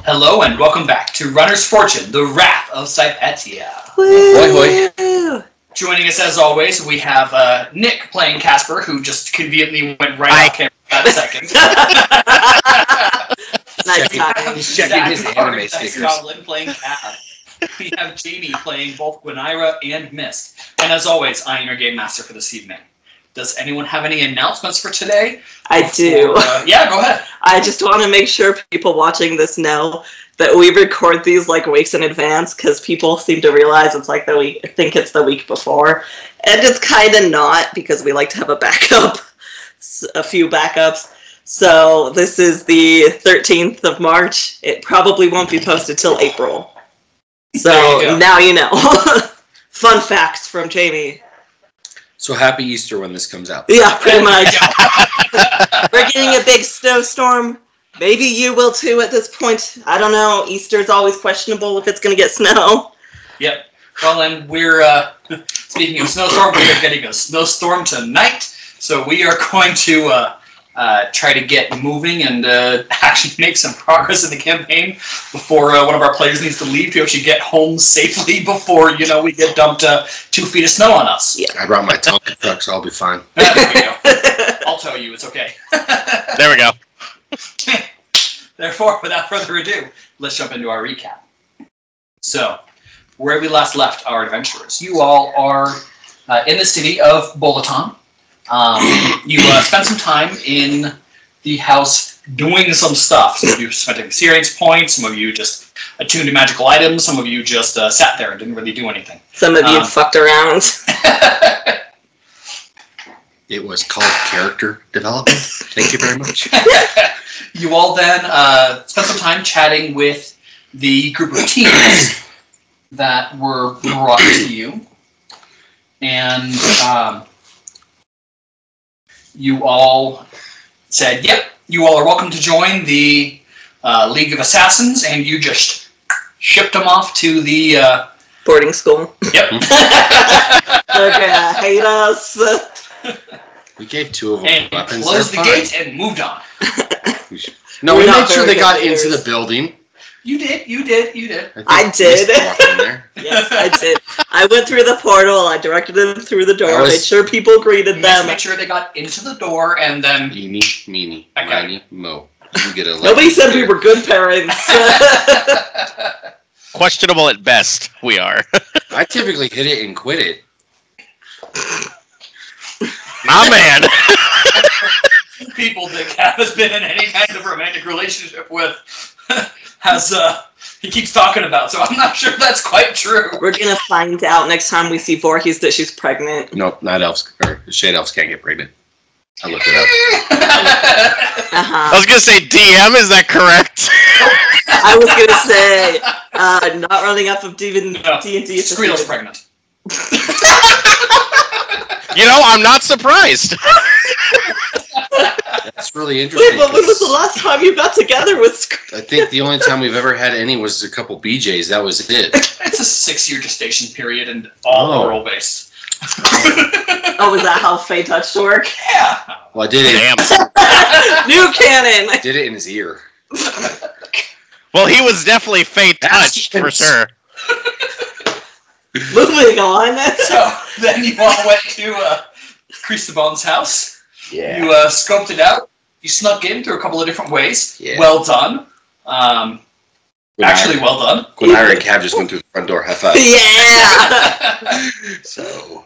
Hello and welcome back to Runner's Fortune, the Wrath of Sypetia. Hoi hoi. Joining us as always, we have Nick playing Casper, who just conveniently went right off camera for that second. He's checking his anime stickers. Scotland playing Cav. We have Jamie playing both Gwynaira and Mist. And as always, I am your Game Master for this evening. Does anyone have any announcements for today? I do. Yeah, go ahead. I just want to make sure people watching this know that we record these like weeks in advance because people seem to realize it's like the week, think it's the week before. And it's kind of not because we like to have a backup, a few backups. So this is the 13th of March. It probably won't be posted till April. So now you know. Fun facts from Jamie. So happy Easter when this comes out. Yeah, pretty much. We're getting a big snowstorm. Maybe you will too at this point. I don't know. Easter's always questionable if it's going to get snow. Yep. Well, and we're, speaking of snowstorm, we are getting a snowstorm tonight. So we are going to try to get moving and actually make some progress in the campaign before one of our players needs to leave to actually get home safely before, you know, we get dumped 2 feet of snow on us. Yeah. I brought my Tonka truck, so I'll be fine. There we go. I'll tell you, it's okay. There we go. Therefore, without further ado, let's jump into our recap. So, where we last left our adventurers, you all are in the city of Bolotan. You spent some time in the house doing some stuff. Some of you spent experience points, some of you just attuned to magical items, some of you just sat there and didn't really do anything. Some of you fucked around. It was called character development. Thank you very much. You all then spent some time chatting with the group of teams that were brought to you. And you all said, yep, you all are welcome to join the League of Assassins, and you just shipped them off to the Boarding school. Yep. They're gonna hate us. We gave 2 of them And weapons. closed the gates and moved on. No, we made sure they got into the building. You did. I did. In there. Yes, I did. I went through the portal, I directed them through the door, made sure people greeted them. Made sure they got into the door, and then... Eeny, meeny, miny, mo. You get a Nobody said we were good parents. Questionable at best, we are. I typically hit it and quit it. My man. People that Cav has been in any kind of romantic relationship with he keeps talking about, so I'm not sure that's quite true. We're gonna find out next time we see Voorhees that she's pregnant. Nope, not elves, or shade elves can't get pregnant. I looked it up. I was gonna say DM, is that correct? I was gonna say, not running up of D&D. Skrill's pregnant. You know, I'm not surprised. That's really interesting. Wait, but when was the last time you got together with Skrill? I think the only time we've ever had any was a couple BJs. That was it. It's a 6-year gestation period and all oral based. Oh, is that how Fey touched work? Yeah. Well, I did it. Damn. New canon. I did it in his ear. Well, he was definitely Fey touched for sure. Moving on. So then you all went to Christabone's house. Yeah. You scoped it out. You snuck in through a couple of different ways. Yeah. Well done. Actually, well done. Gwynaira and Cav just went through the front door. High five. Yeah. So.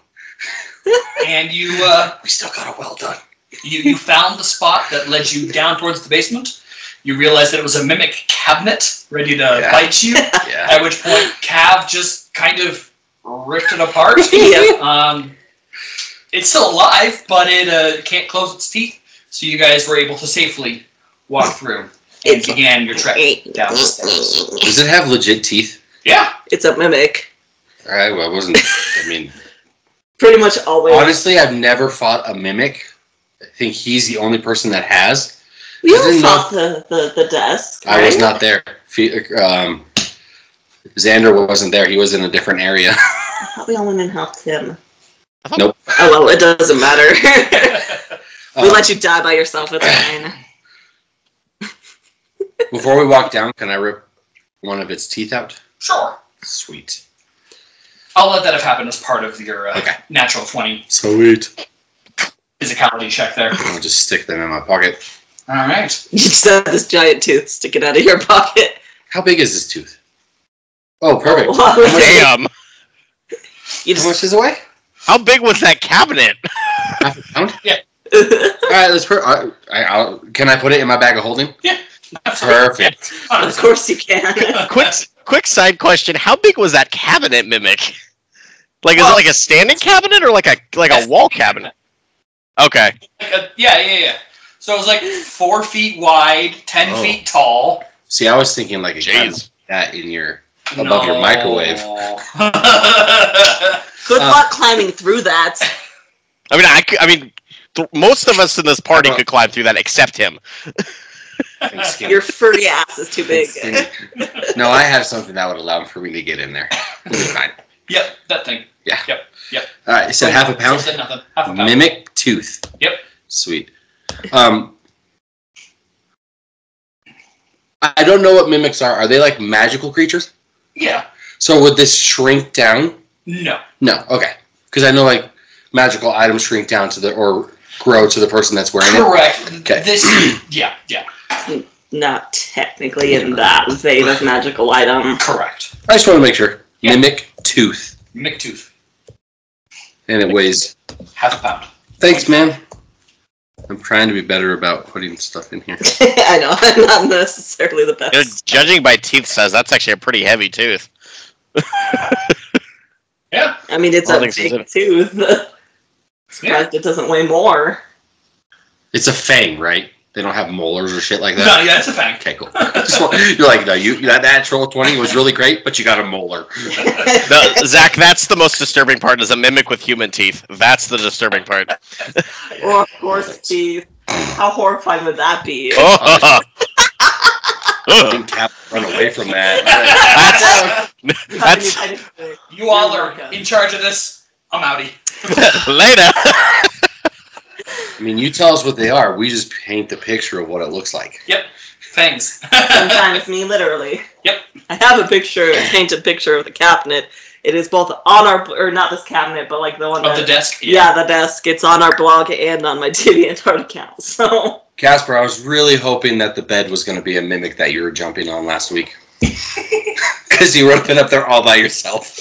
And you We still got a well done. You found the spot that led you down towards the basement. You realized that it was a mimic cabinet ready to bite you. Yeah. At which point, Cav just kind of ripped it apart. Yeah. It's still alive, but it can't close its teeth. So you guys were able to safely walk through and began your trek down the stairs. Does it have legit teeth? Yeah. It's a mimic. Alright, well, I wasn't. I mean. Pretty much always. Honestly, I've never fought a mimic. I think he's the only person that has. We all fought the desk. I was not there. Xander wasn't there. He was in a different area. I thought we all went and helped him. Nope. Oh, well, it doesn't matter. We let you die by yourself. It's fine. Before we walk down, can I rip one of its teeth out? Sure. Sweet. I'll let that have happened as part of your natural 20 Sweet. physicality check there. I'll just stick them in my pocket. All right. You just have this giant tooth sticking out of your pocket. How big is this tooth? Oh, perfect. Oh, Damn. How much is it weigh? How big was that cabinet? Half a pound? Yeah. All right, let's can I put it in my bag of holding? Yeah. Perfect. Of course you can. Quick side question: how big was that cabinet mimic? Like, is it like a standing cabinet or like a wall cabinet? Okay. Yeah. So it was like 4 feet wide, 10 feet tall. See, I was thinking like a cabinet that in your above your microwave. Good luck climbing through that. I mean, most of us in this party could climb through that, except him. Your furry ass is too big. No, I have something that would allow for me to get in there. It'll be fine. Yep, that thing. Yeah. Yep. All right, you said half a pound? Said nothing. Half a pound. Mimic tooth. Yep. Sweet. I don't know what mimics are. Are they like magical creatures? Yeah. So would this shrink down? No. No. Okay. Because I know like magical items shrink down to or grow to the person that's wearing it. Correct. Okay. Yeah. Not technically in that vein of magical item. Correct. I just want to make sure. Yeah. Mimic tooth. Mimic tooth. And it weighs half a pound. Thanks, man. I'm trying to be better about putting stuff in here. I know, I'm not necessarily the best. Judging by teeth size, that's actually a pretty heavy tooth. Yeah. I mean, it's a big tooth. Surprised it doesn't weigh more. It's a fang, right? They don't have molars or shit like that? No, yeah, it's a fang. Okay, cool. You're like, no, that natural 20 was really great, but you got a molar. No, Zach, that's the most disturbing part, is a mimic with human teeth. That's the disturbing part. Or, of course, teeth. How horrifying would that be? Cap run away from that. That's you all are in charge of this. I'm outie. Later. I mean, you tell us what they are. We just paint the picture of what it looks like. Yep. Fangs. Sometimes me, literally. Yep. I have a painted picture of the cabinet. It is both on or not this cabinet, but like the one of the desk? Yeah, the desk. It's on our blog and on my DeviantArt account, so. Casper, I was really hoping that the bed was going to be a mimic that you were jumping on last week. Because you would have been up there all by yourself.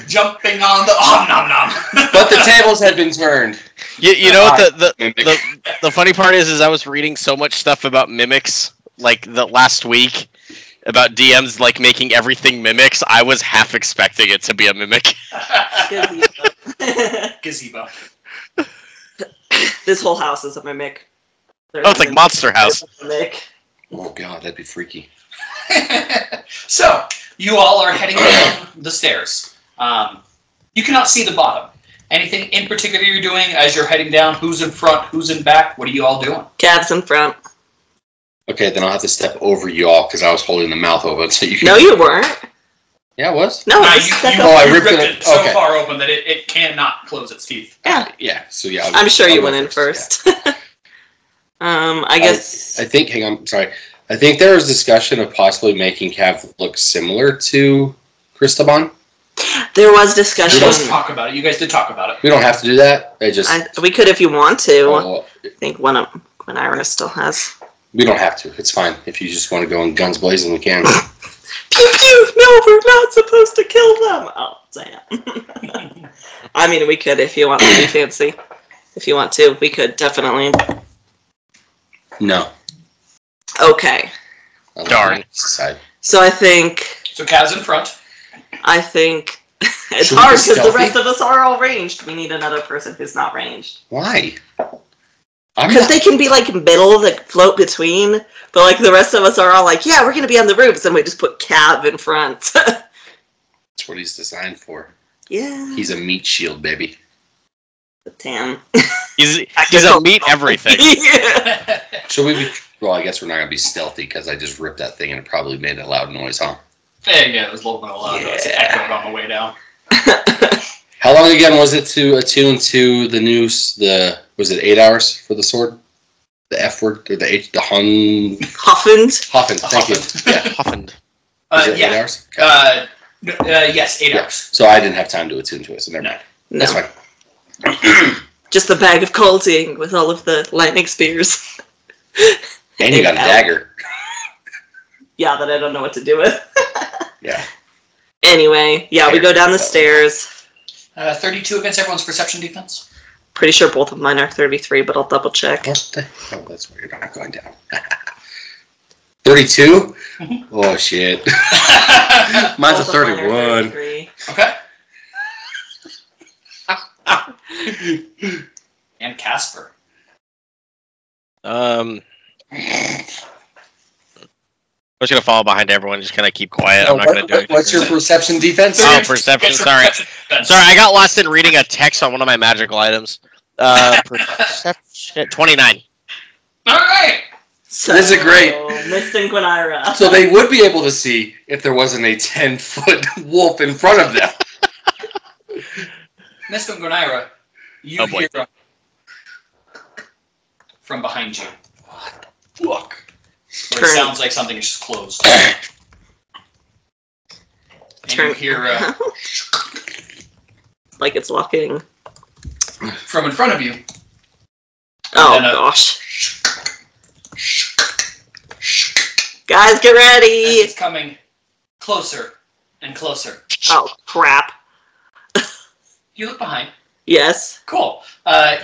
Jumping on the nom nom. But the tables had been turned. You know what the funny part is I was reading so much stuff about mimics like the last week about DMs like making everything mimics. I was half expecting it to be a mimic. Gazebo. This whole house is a mimic. It's like Monster House. Mimic. Oh god, that'd be freaky. So, you all are heading down the stairs. You cannot see the bottom. Anything in particular you're doing as you're heading down? Who's in front? Who's in back? What are you all doing? Cat's in front. Okay, then I'll have to step over you all because I was holding the mouth open so you can... No, you weren't. Yeah, I was? No, I ripped it so okay. far open that it cannot close its teeth. Yeah. So yeah. I'm sure you went in first. Yeah. I guess... I think, hang on, sorry. I think there was discussion of possibly making Cav look similar to Cristobon. There was discussion. Let's talk about it. You guys did talk about it. We don't have to do that. We could if you want to. Oh, I think one Iris still has. We don't have to. It's fine. If you just want to go in guns blazing, we can. Pew pew! No, we're not supposed to kill them. Oh, damn. I mean, we could if you want to be fancy. If you want to, we could definitely. No. Okay. Darn. So I think. So Kaz in front. I think it's hard because the rest of us are all ranged. We need another person who's not ranged. Why? Because they can be like middle, like float between, but like the rest of us are all like, yeah, we're gonna be on the roofs, and we just put Cav in front. That's what he's designed for. Yeah. He's a meat shield, baby. The tan. He's a meat everything. Yeah. Should we be? Well, I guess we're not gonna be stealthy because I just ripped that thing and it probably made a loud noise, huh? Yeah, it was a little bit loud. Yeah. It's echoed on the way down. How long again was it to attune to the news? Was it 8 hours for the sword? The F word or the H? The Hun. Huffend. Huffend. Thank you. Yeah. Huffend. Is it 8 hours? Okay. Yes, 8 hours. So I didn't have time to attune to it, so never mind. No. That's fine. Just a bag of colding with all of the lightning spears. And you got a dagger. Yeah, that I don't know what to do with. Yeah. Anyway, we go down the stairs. 32 against everyone's perception defense. Pretty sure both of mine are 33, but I'll double check. What the hell? That's where you're not going down. 32? Oh, shit. Mine's a Both of mine are 31. 33. Okay. And Casper. I'm just gonna follow behind everyone. Just kind of keep quiet. I'm not gonna do anything. What's your perception defense? Oh, perception. Sorry, I got lost in reading a text on one of my magical items. Perception 29. All right. So, This is great. Mist and Gwenira. So they would be able to see if there wasn't a 10-foot wolf in front of them. Mist and Gwenira, you hear from behind you. What the fuck? Where it sounds like something is just closed. And you hear like it's locking. from in front of you. Oh then gosh. Guys, get ready! It's coming closer and closer. Oh crap. You look behind. Yes. Cool.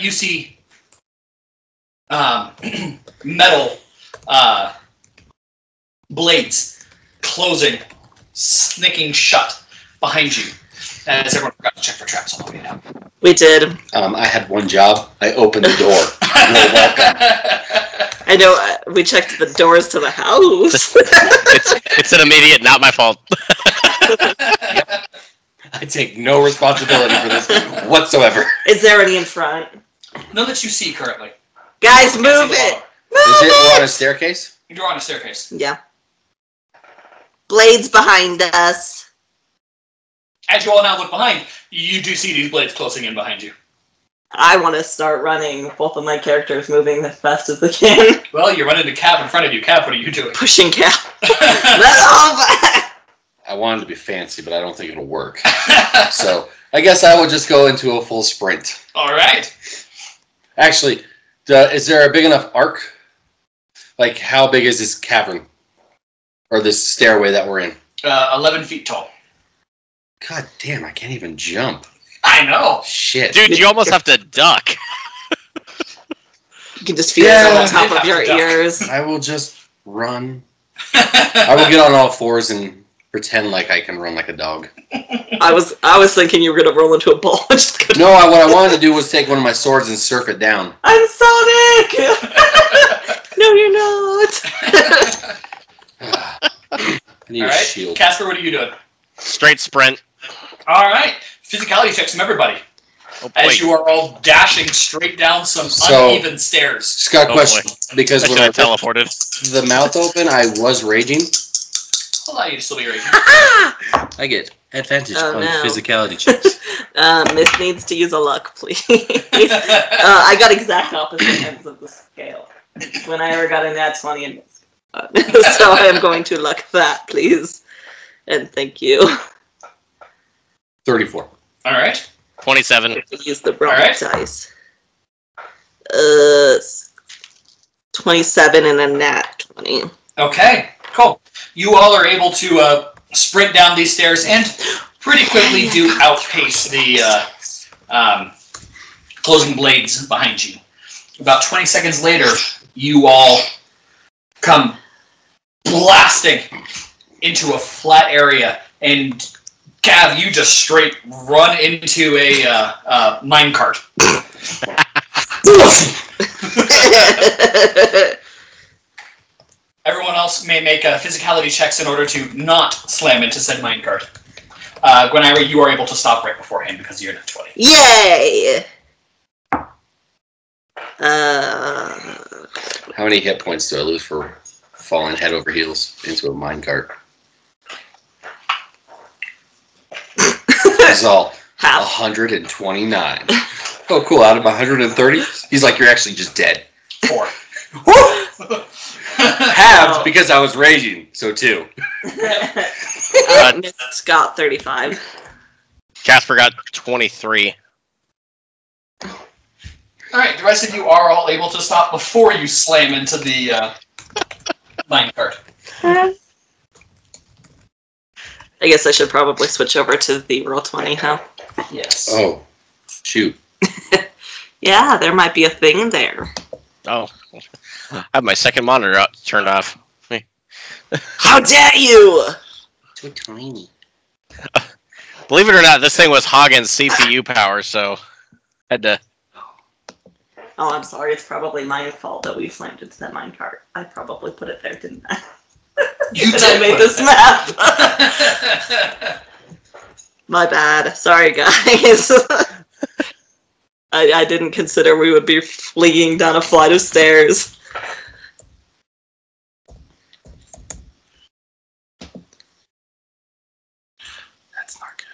You see metal blades closing, snicking shut behind you. As everyone forgot to check for traps on the way down. We did. I had one job. I opened the door. You're welcome. I know, we checked the doors to the house. It's an immediate, not my fault. I take no responsibility for this whatsoever. Is there any in front? None that you see currently. Guys, You move can't see the it! lower. Move We're on a it! staircase? You're on a staircase. Yeah. Blades behind us. As you all now look behind, you do see these blades closing in behind you. I want to start running. Both of my characters moving as fast as they can. Well, you're running to Cab in front of you. Cab, what are you doing? Pushing Cap. Let's all I wanted to be fancy, but I don't think it'll work. So I guess I will just go into a full sprint. All right. Actually, is there a big enough arc? Like, how big is this cavern? Or this stairway that we're in? 11 feet tall. God damn, I can't even jump. I know. Shit. Dude, you almost have to duck. You can just feel Yeah, it on the top you'd of your have to duck. ears. I will just run. I will get on all fours and pretend like I can run like a dog. I was thinking you were gonna roll into a ball. No, what I wanted to do was take one of my swords and surf it down. I'm Sonic! No, you're not. I need All a right. shield. Casper, what are you doing? Straight sprint. All right. Physicality checks from everybody. Oh, boy. As you are all dashing straight down some So- uneven stairs. Just got a Oh, question. Because I when should I have teleported. ripped the mouth open, I was raging. I'll allow you to still be raging. I get advantage Oh, on no. physicality checks. Miss needs to use a luck, please. I got exact opposite ends of the scale. When I ever got a nat 20 and so I am going to luck that, please. And thank you. 34. All right. 27. Use the wrong Alright. dice. 27 and a nat 20. Okay. Cool. You all are able to sprint down these stairs and pretty quickly do outpace the closing blades behind you. About 20 seconds later, you all come blasting into a flat area, and Gav, you just straight run into a minecart. Everyone else may make physicality checks in order to not slam into said minecart. Gwenira, you are able to stop right beforehand because you're at 20. Yay! How many hit points do I lose for falling head over heels into a minecart? This is all Half. 129. Oh, cool. Out of 130? He's like, you're actually just dead. 4. Halved because I was raging, so 2. Mist got 35. Casper got 23. Alright, the rest of you are all able to stop before you slam into the minecart. I guess I should probably switch over to the Roll20 now. Yes. Oh, shoot. Yeah, there might be a thing there. Oh. I have my second monitor turned off. How dare you! So tiny. Believe it or not, this thing was hogging CPU power, so I had to... Oh, I'm sorry. It's probably my fault that we slammed into that minecart. I probably put it there, didn't I? You and did I made put this it map. My bad. Sorry, guys. I didn't consider we would be fleeing down a flight of stairs. That's not good.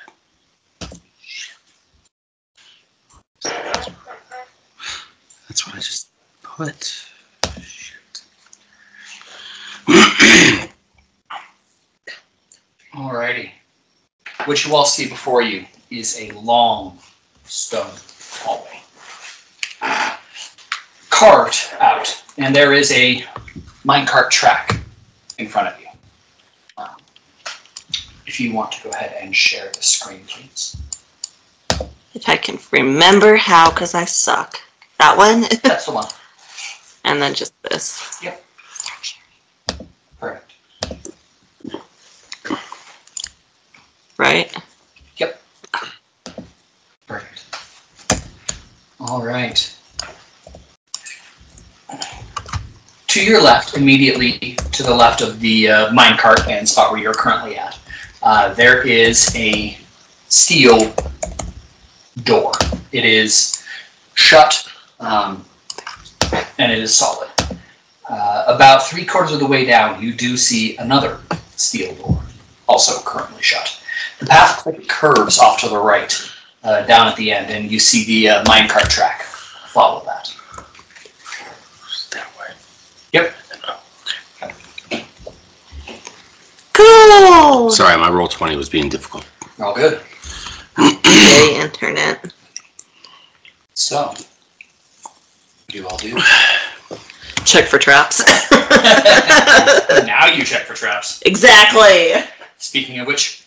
That's what I just put. Alrighty. What you all see before you is a long stone hallway. Carved out, and there is a minecart track in front of you. If you want to go ahead and share the screen, please. If I can remember how, because I suck. That one? That's the one. And then just this. Yep. Perfect. Right? Yep. Perfect. All right. To your left, immediately to the left of the minecart and spot where you're currently at, there is a steel door. It is shut, and it is solid. About 3/4 of the way down, you do see another steel door, also currently shut. The path curves off to the right, down at the end, and you see the minecart track. Follow that. That way. Yep. Cool! Sorry, my Roll20 was being difficult. All good. Yay, internet. So, what do you all do? Check for traps. Now you check for traps. Exactly! Speaking of which,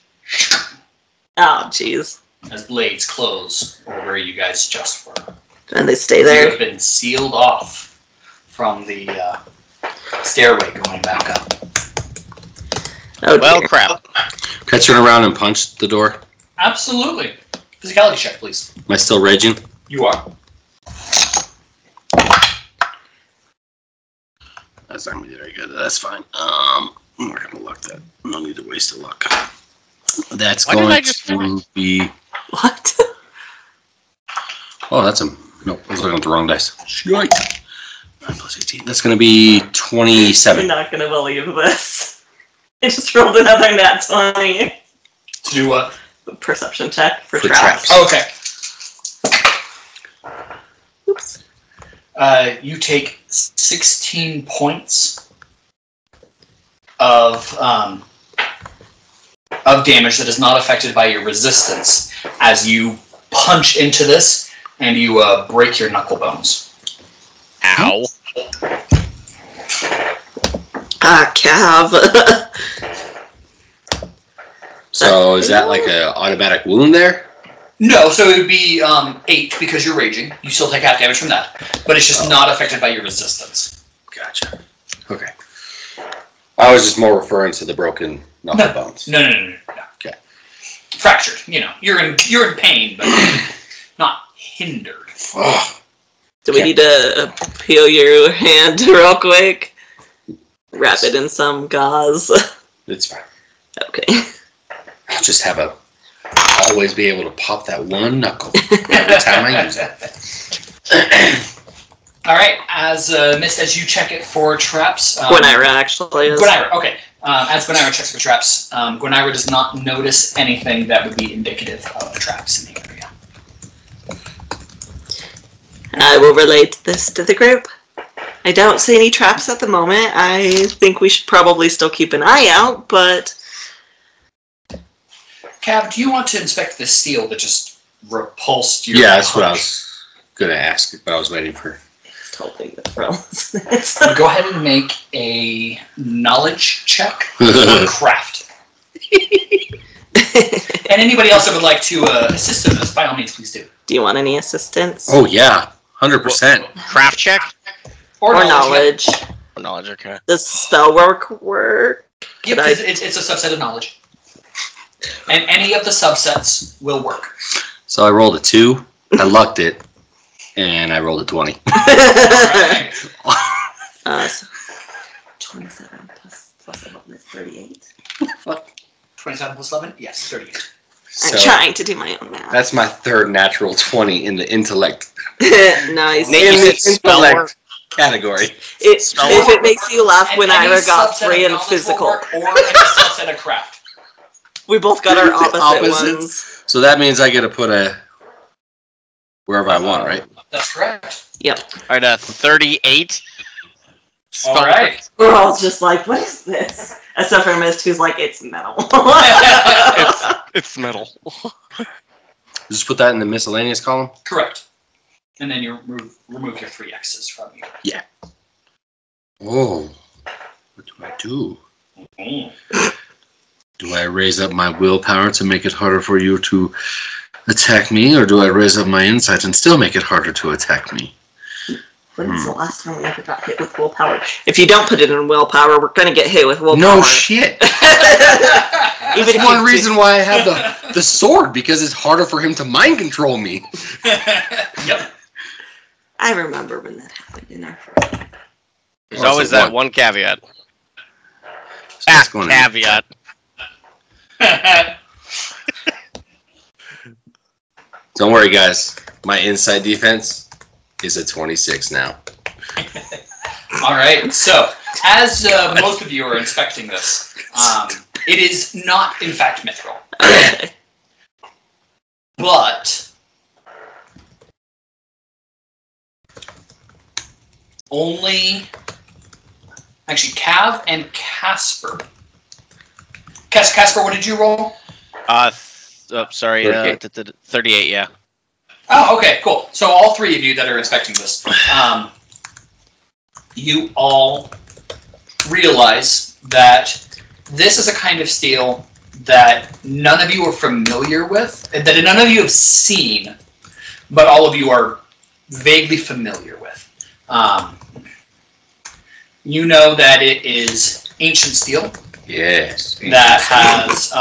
Oh, jeez. as blades close over where you guys just were, And they stay you there. have been sealed off from the stairway going back up. Oh, Well, dear. crap. Can I turn around and punch the door? Absolutely. Physicality check, please. Am I still raging? You are. That's not going to be very good. That's fine. I'm not going to luck that. No need to waste a luck. That's Why didn't going I just to be... What? Oh, that's a... No, I was looking at the wrong dice. Shite. 9 plus 18. That's going to be 27. You're not gonna believe this. I just rolled another nat 20. To do what? Perception check for For traps. traps. Okay. Oops. You take 16 points of damage that is not affected by your resistance as you punch into this and you break your knuckle bones. Ow. Ah, Cav. So is that like an automatic wound there? No, so it would be 8 because you're raging. You still take half damage from that, but it's just not affected by your resistance. Gotcha. Okay. I was just more referring to the broken knuckle bones. No. Okay. Fractured. You know, you're in pain, but not hindered. Ugh. Do we need to peel your hand real quick? Wrap it in some gauze. It's fine. Okay. I'll just have always be able to pop that one knuckle every time I use it. All right, as you check it for traps. Gwenira actually is. Gwenira, okay. As Gwenira checks for traps, Gwenira does not notice anything that would be indicative of traps in the area. I will relate this to the group I don't see any traps at the moment. I think we should probably still keep an eye out, but... Cav, do you want to inspect the steel that just repulsed your... Yeah, that's what I was going to ask, but I was waiting for... Totally the throw. Go ahead and make a knowledge check or craft. And anybody else that would like to assist in this, by all means, please do. Do you want any assistance? Oh, yeah. 100%. Craft check? Or knowledge. Or knowledge, okay. Does spell work? Yeah, because it's a subset of knowledge. And any of the subsets will work. So I rolled a 2, I lucked it, and I rolled a 20. Alright. So 27 plus 11 is 38. Fuck. 27 plus 11? Yes, 38. I'm trying to do my own math. That's my third natural 20 in the intellect. Nice. Nate, you said spell work? Category. If it makes you laugh, when And any Ira got subset 3 of in knowledge will physical. work, or any subset of craft. We both got our opposite Opposites. ones. So that means I get to put a... wherever I want, right? That's correct. Yep. Alright, 38. Spell Alright. We're all just like, what is this? Except for Mist, who's like, it's metal. It's metal. Just put that in the miscellaneous column? Correct. And then you remove your 3 X's from you. Yeah. Oh. What do I do? Do I raise up my willpower to make it harder for you to attack me, or do I raise up my insight and still make it harder to attack me? When was the last time we ever got hit with willpower? If you don't put it in willpower, we're going to get hit with willpower. No shit. Even That's one reason why I have the sword, because it's harder for him to mind control me. Yep. I remember when that happened in our first. There's always that one caveat. Caveat. Don't worry, guys. My inside defense is a 26 now. Alright, so, as most of you are inspecting this, it is not, in fact, mithril. Okay. But only... Actually, Cav and Casper. Casper, what did you roll? Sorry, 38, yeah. Oh, okay, cool. So all 3 of you that are inspecting this, you all realize that this is a kind of steel that none of you are familiar with, that none of you have seen, but all of you are vaguely familiar with. You know that it is ancient steel. Yes. That has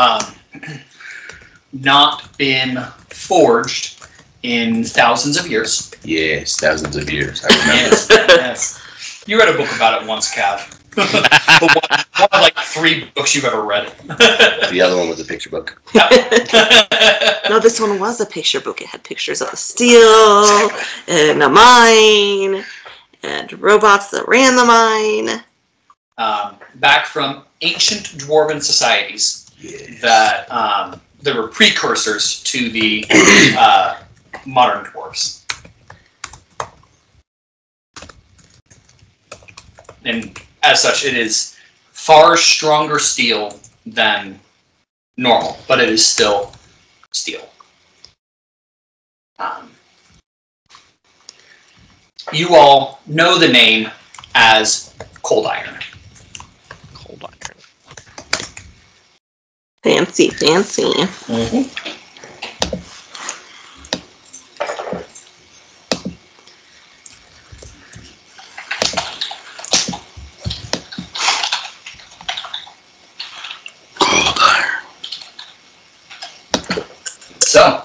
not been forged in thousands of years. Yes, thousands of years. I remember. Yes, yes. You read a book about it once, Cav. one of like 3 books you've ever read. The other one was a picture book. No, this one was a picture book. It had pictures of the steel and a mine and robots that ran the mine. Back from ancient dwarven societies that were precursors to the modern dwarves. And as such, it is far stronger steel than normal, but it is still steel. You all know the name as cold iron. Cold iron. Fancy, fancy. Mm-hmm. Cold iron. So,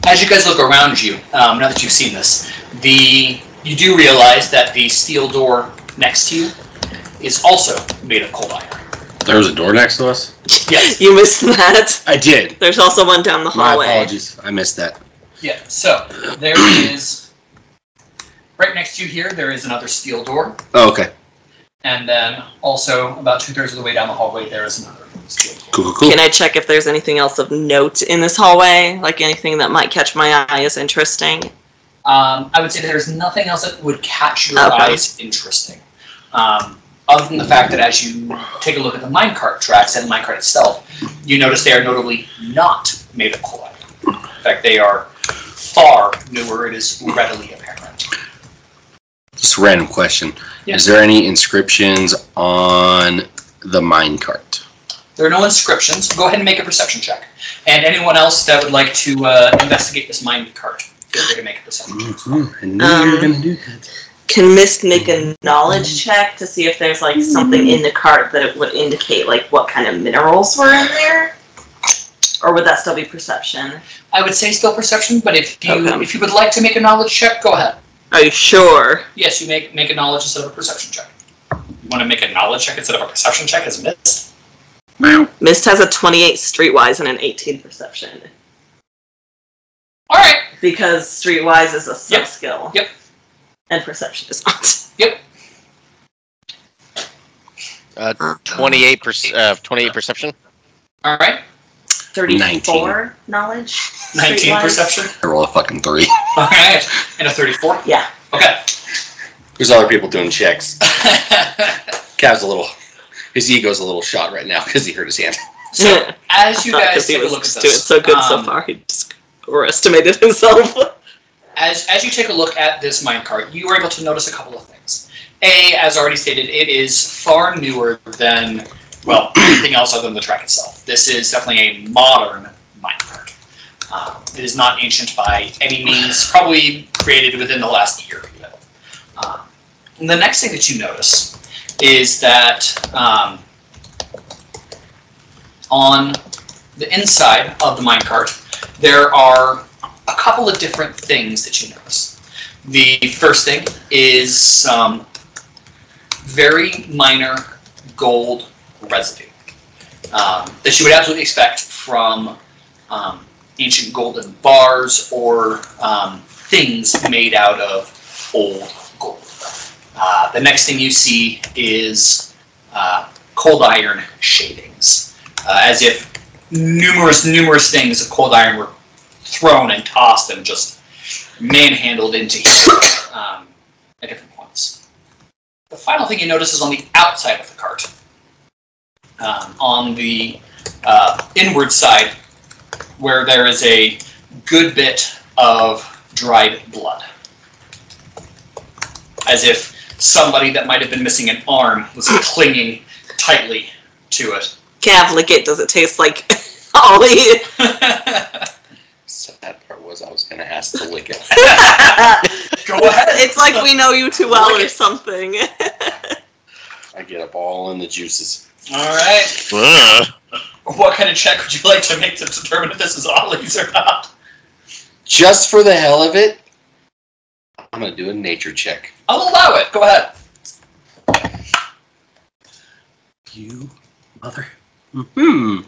as you guys look around you, now that you've seen this, you do realize that the steel door next to you is also made of cold iron. There was a door next to us? Yes. You missed that. I did. There's also one down the My hallway. apologies. I missed that. Yeah, so there is, right next to you here, there is another steel door. Oh, okay. And then also about 2/3 of the way down the hallway, there is another steel door. Cool, cool, cool. Can I check if there's anything else of note in this hallway? Like anything that might catch my eye as interesting? I would say that there's nothing else that would catch your eyes interesting. Other than the fact that as you take a look at the minecart tracks and the minecart itself, you notice they are notably not made of coal iron. In fact, they are far newer. It is readily apparent. Just a random question. Yeah. Is there any inscriptions on the minecart? There are no inscriptions. Go ahead and make a perception check. And anyone else that would like to investigate this minecart, feel free to make a perception check. I knew you were going to do that. Can Mist make a knowledge check to see if there's like something in the cart that it would indicate like what kind of minerals were in there? Or would that still be perception? I would say still perception, but if you would like to make a knowledge check, go ahead. Are you sure? Yes, you make a knowledge instead of a perception check. You want to make a knowledge check instead of a perception check as Mist? Mist has a 28 streetwise and an 18 perception. Alright. Because streetwise is a sub-skill. Yep. And perception is not. Yep. 28 perception. Alright. 34 19. knowledge. 19 streetwise. perception. I roll a fucking 3. Alright. And a 34? Yeah. Okay. There's other people doing checks. Cav's his ego's a little shot right now because he hurt his hand. So, as you guys take a look at doing this, so good so far, he just overestimated himself. As you take a look at this minecart, you are able to notice a couple of things. A, as already stated, it is far newer than, well, anything else other than the track itself. This is definitely a modern minecart. It is not ancient by any means, probably created within the last year. And the next thing that you notice is that on the inside of the minecart, there are a couple of different things that you notice. The first thing is some very minor gold residue that you would absolutely expect from ancient golden bars or things made out of old gold. The next thing you see is cold iron shavings, as if numerous things of cold iron were thrown and tossed and just manhandled into here at different points. The final thing you notice is on the outside of the cart. On the inward side, where there is a good bit of dried blood. As if somebody that might have been missing an arm was clinging tightly to it. Cav, lick it. Does it taste like Ollie? Sad part was I was going to ask to lick it. Go ahead. It's like we know you too well or something. I get up all in the juices. Alright. What kind of check would you like to make to determine if this is Ollie's or not? Just for the hell of it, I'm going to do a nature check. I'll allow it. Go ahead. You mother. 9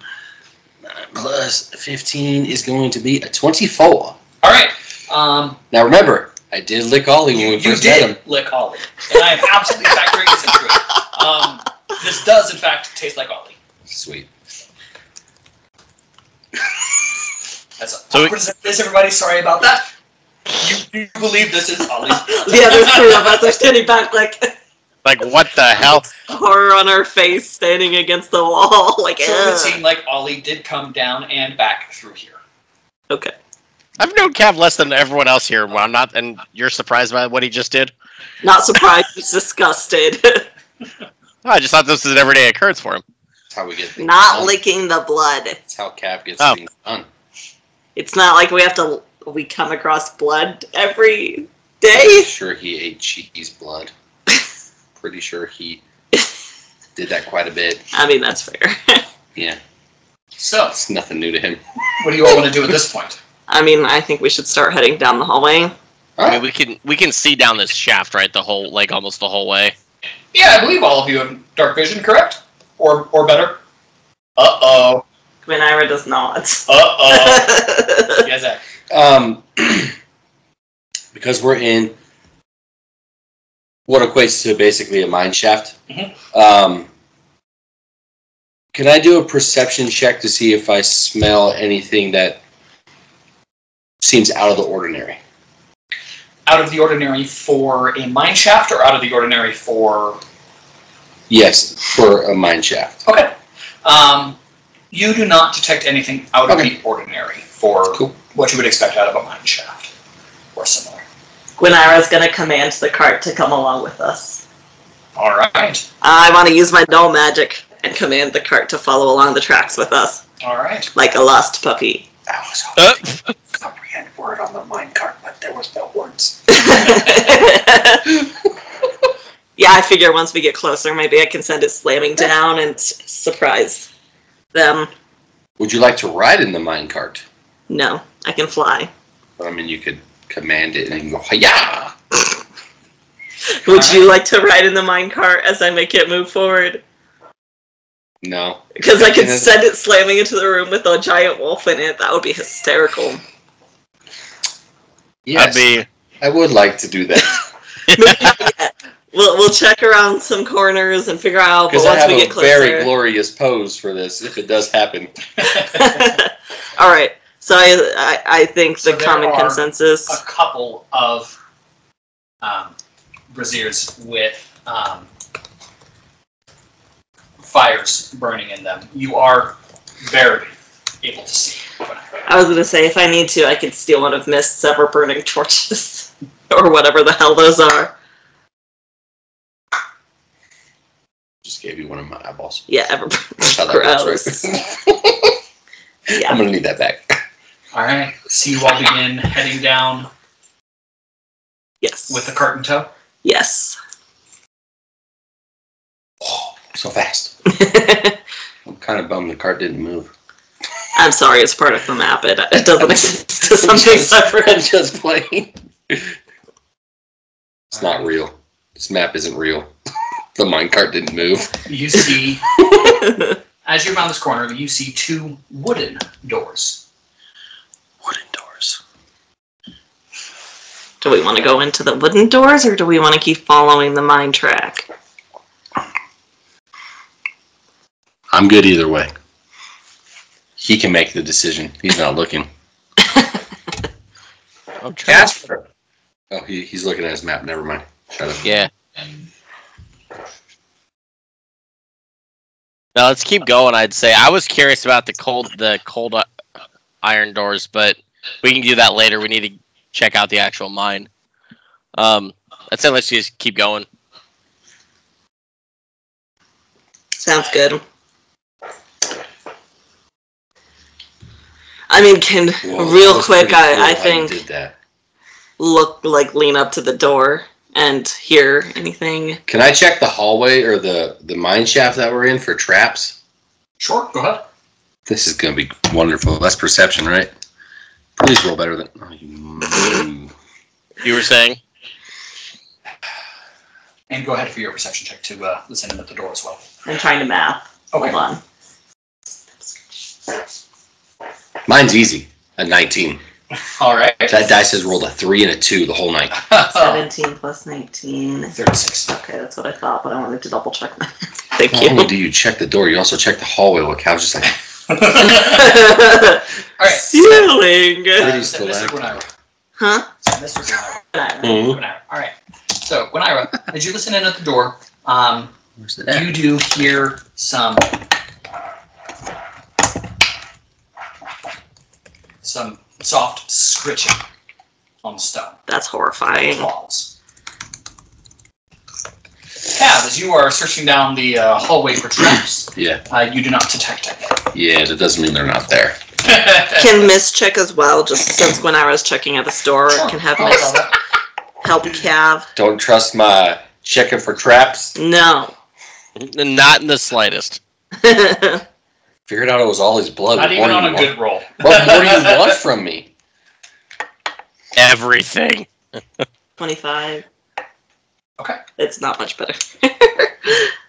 plus 15 is going to be a 24. Alright. Now remember, I did lick Ollie when we first met him. You did lick Ollie. And I am absolutely factoring this into it. This does, in fact, taste like Ollie. Sweet. That's awkward as it is, everybody. Sorry about that. You believe this is Ollie. The other three of us are standing back like what the hell? horror on our face, standing against the wall. Like, So it would seem like Ollie did come down and back through here. Okay. I've known Cav less than everyone else here. Well, I'm not, and you're surprised by what he just did? Not surprised, just disgusted. I just thought this was an everyday occurrence for him. That's how we get things Not done. licking the blood. That's how Cav gets things done. It's not like we come across blood every day. Pretty sure he ate cheese blood. Pretty sure he did that quite a bit. I mean, that's fair. Yeah. So, It's nothing new to him. what do you all want to do at this point? I mean, I think we should start heading down the hallway. I mean, we can see down this shaft, right? The whole, like, almost the whole way. Yeah, I believe all of you have dark vision, correct? Or better? Uh-oh. Gwenira does not. Uh-oh. Yeah, Zach. Because we're in what equates to basically a mine shaft. Mhm. Can I do a perception check to see if I smell anything that seems out of the ordinary? out of the ordinary for a mine shaft or out of the ordinary for... Yes, for a mine shaft. Okay. You do not detect anything out of the ordinary for what you would expect out of a mine shaft or similar. Gwenara's going to command the cart to come along with us. All right. I want to use my null magic and command the cart to follow along the tracks with us. All right. Like a lost puppy. I was hoping to comprehend word on the minecart, but there was no words. Yeah, I figure once we get closer, maybe I can send it slamming down and surprise them. Would you like to ride in the minecart? No, I can fly. I mean, you could command it and you can go, hi-ya! Would you like to ride in the minecart as I make it move forward? No. Because I could send it slamming into the room with a giant wolf in it. That would be hysterical. Yes, I would like to do that. We'll check around some corners and figure out. But Because once I have we get a closer, very glorious pose for this, if it does happen. All right. So I think the common consensus. A couple of braziers with fires burning in them. You are very able to see. I was going to say, if I need to, I could steal one of Mist's ever-burning torches. Or whatever the hell those are. Just gave you one of my eyeballs. Yeah, ever-burning. That's how that works, right? Yeah. I'm going to need that back. Alright, so you all begin heading down. Yes. With the cart in tow? Yes. Oh, so fast. I'm kind of bummed the cart didn't move. I'm sorry, it's part of the map. It doesn't exist to something separate. I'm just playing. It's not real. This map isn't real. The minecart didn't move. You see, as you're around this corner, you see two wooden doors. Wooden doors. Do we want to go into the wooden doors, or do we want to keep following the mine track? I'm good either way. He can make the decision. He's not looking. Casper. Oh, he's looking at his map. Never mind. Shut up. Yeah. Now let's keep going. I'd say I was curious about the cold iron doors, but we can do that later. We need to check out the actual mine. I'd say let's just keep going. Sounds good. I mean, real quick, I think did that. lean up to the door and hear anything. Can I check the hallway or the mine shaft that we're in for traps? Sure, go ahead. This is going to be wonderful. That's perception, right? Please roll better than... Oh, you were saying? And go ahead for your perception check to listen in at the door as well. I'm trying to math. Okay. Hold on. Mine's easy. A 19. All right. That dice has rolled a 3 and a 2 the whole night. 17 plus 19. 36. Okay, that's what I thought, but I wanted to double check my Thank Not you. only do you check the door, you also check the hallway. Look, I was just like... All right. Ceiling. Mr. Gwenara. Huh? Mr. Gwenara. All right. So, Gwenara, as you listen in at the door, you do hear some soft scritching on stone. That's horrifying. Claws. Cav, as you are searching down the hallway for traps, Yeah. You do not detect anything. Yeah, that doesn't mean they're not there. Can Miss check as well, just since when I was checking at the store, Sure. can have Miss help Cav? Don't trust my checking for traps. No. Not in the slightest. Figured out it was all his blood. Not even on a good roll. What more do you want from me? Everything. 25. Okay. It's not much better.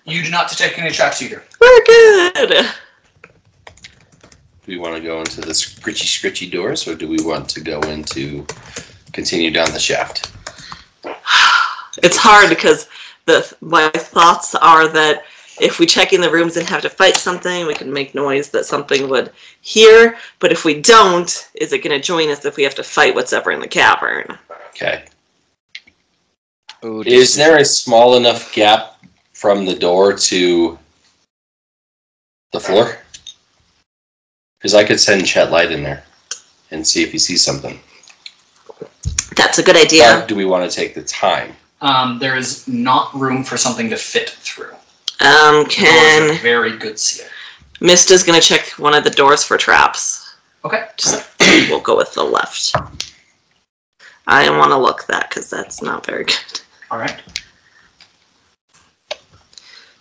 You do not detect any traps either. We're good. Do we want to go into the scritchy doors, or do we want to go into continue down the shaft? It's hard because my thoughts are that if we check in the rooms and have to fight something, we can make noise that something would hear. But if we don't, is it going to join us if we have to fight what's ever in the cavern? Okay. Ooh, Is there a small enough gap from the door to the floor? Because I could send Chet Light in there and see if he sees something. That's a good idea. Or do we want to take the time? There is not room for something to fit through. Can The doors are very good seal. Mista's gonna check one of the doors for traps. Okay. We'll go with the left. I don't want to look that because that's not very good. All right.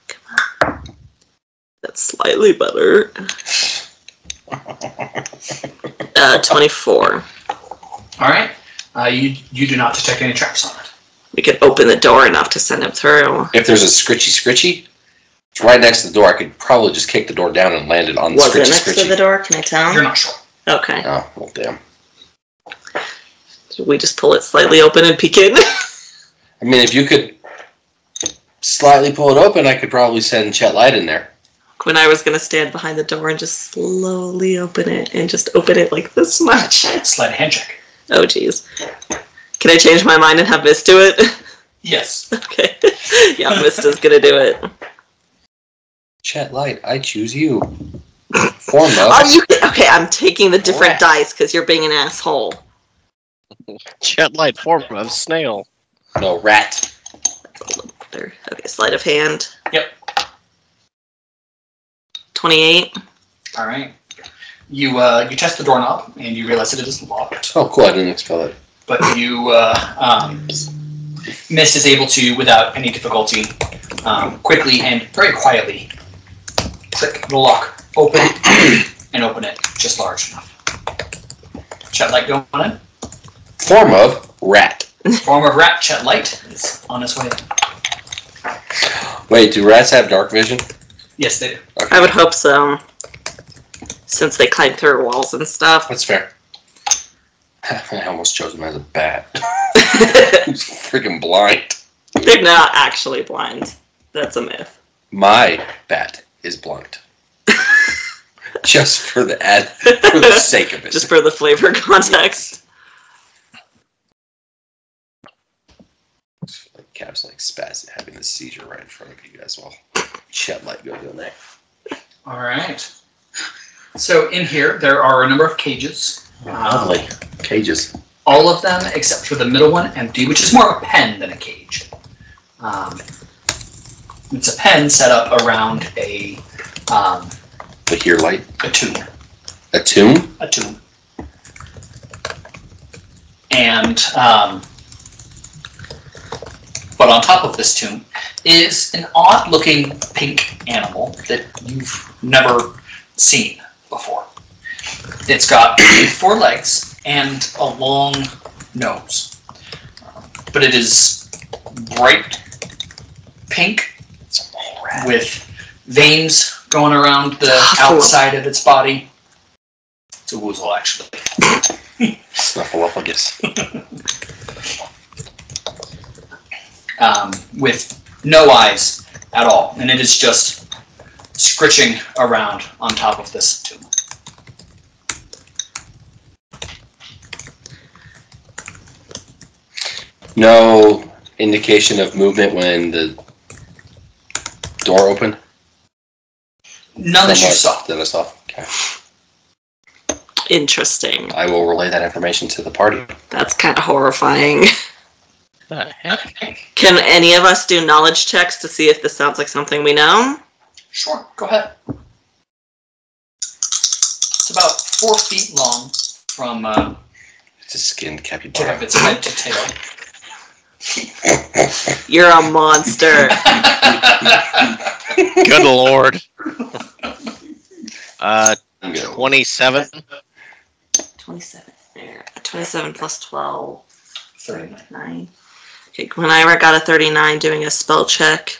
Come on. That's slightly better. 24. All right. You do not detect any traps on it. We could open the door enough to send him through. If there's a scritchy, it's right next to the door. I could probably just kick the door down and land it on the Was it scritchy. next to the door? Can I tell? You're not sure. Okay. Oh, well, damn. Should we just pull it slightly open and peek in? I mean, if you could slightly pull it open, I could probably send Chet Light in there. When I was gonna stand behind the door and just slowly open it and just open it like this much. Sleight of hand check. Oh jeez. Can I change my mind and have Miss do it? Yes. Okay. Yeah, Mista's gonna do it. Chet Light, I choose you. Form up. Are you okay? I'm taking the different dice because you're being an asshole. Chet Light form of snail. No, rat. There. Okay, sleight of hand. Yep. 28. All right. You test the doorknob and you realize that it is locked. Oh, cool. I didn't expel it. But you, Mist is able to, without any difficulty, quickly and very quietly click the lock open and open it just large enough. Chet Light going in. Form of rat. Form of rat. Chet Light is on his way in. Wait, do rats have dark vision? Yes, they do. Okay. I would hope so. Since they climb through walls and stuff. That's fair. I almost chose him as a bat. He's freaking blind. They're not actually blind. That's a myth. My bat is blind. Just for the for the sake of it. Just for the flavor context. Cap's like spaz having a seizure right in front of you guys while Chet Light goes in there. All right. So in here, there are a number of cages. Lovely. Cages. All of them, except for the middle one, empty, which is more of a pen than a cage. It's a pen set up around a The here light. a tomb. A tomb? A tomb. And but on top of this tomb is an odd-looking pink animal that you've never seen before. It's got 4 legs and a long nose, but it is bright pink with veins going around the outside of its body. It's a woozle, actually. Snuffleupagus. With no eyes at all, and it is just scritching around on top of this tomb. No indication of movement when the door opened? None that you saw. That I saw. Okay. Interesting. I will relay that information to the party. That's kind of horrifying. The heck? Can any of us do knowledge checks to see if this sounds like something we know? Sure, go ahead. It's about 4 feet long from It's a skinned tip capybara. of its head to tail. You're a monster. Good lord. 27. 27. There. 27 plus 12. 39. 9. Okay, when I got a 39 doing a spell check,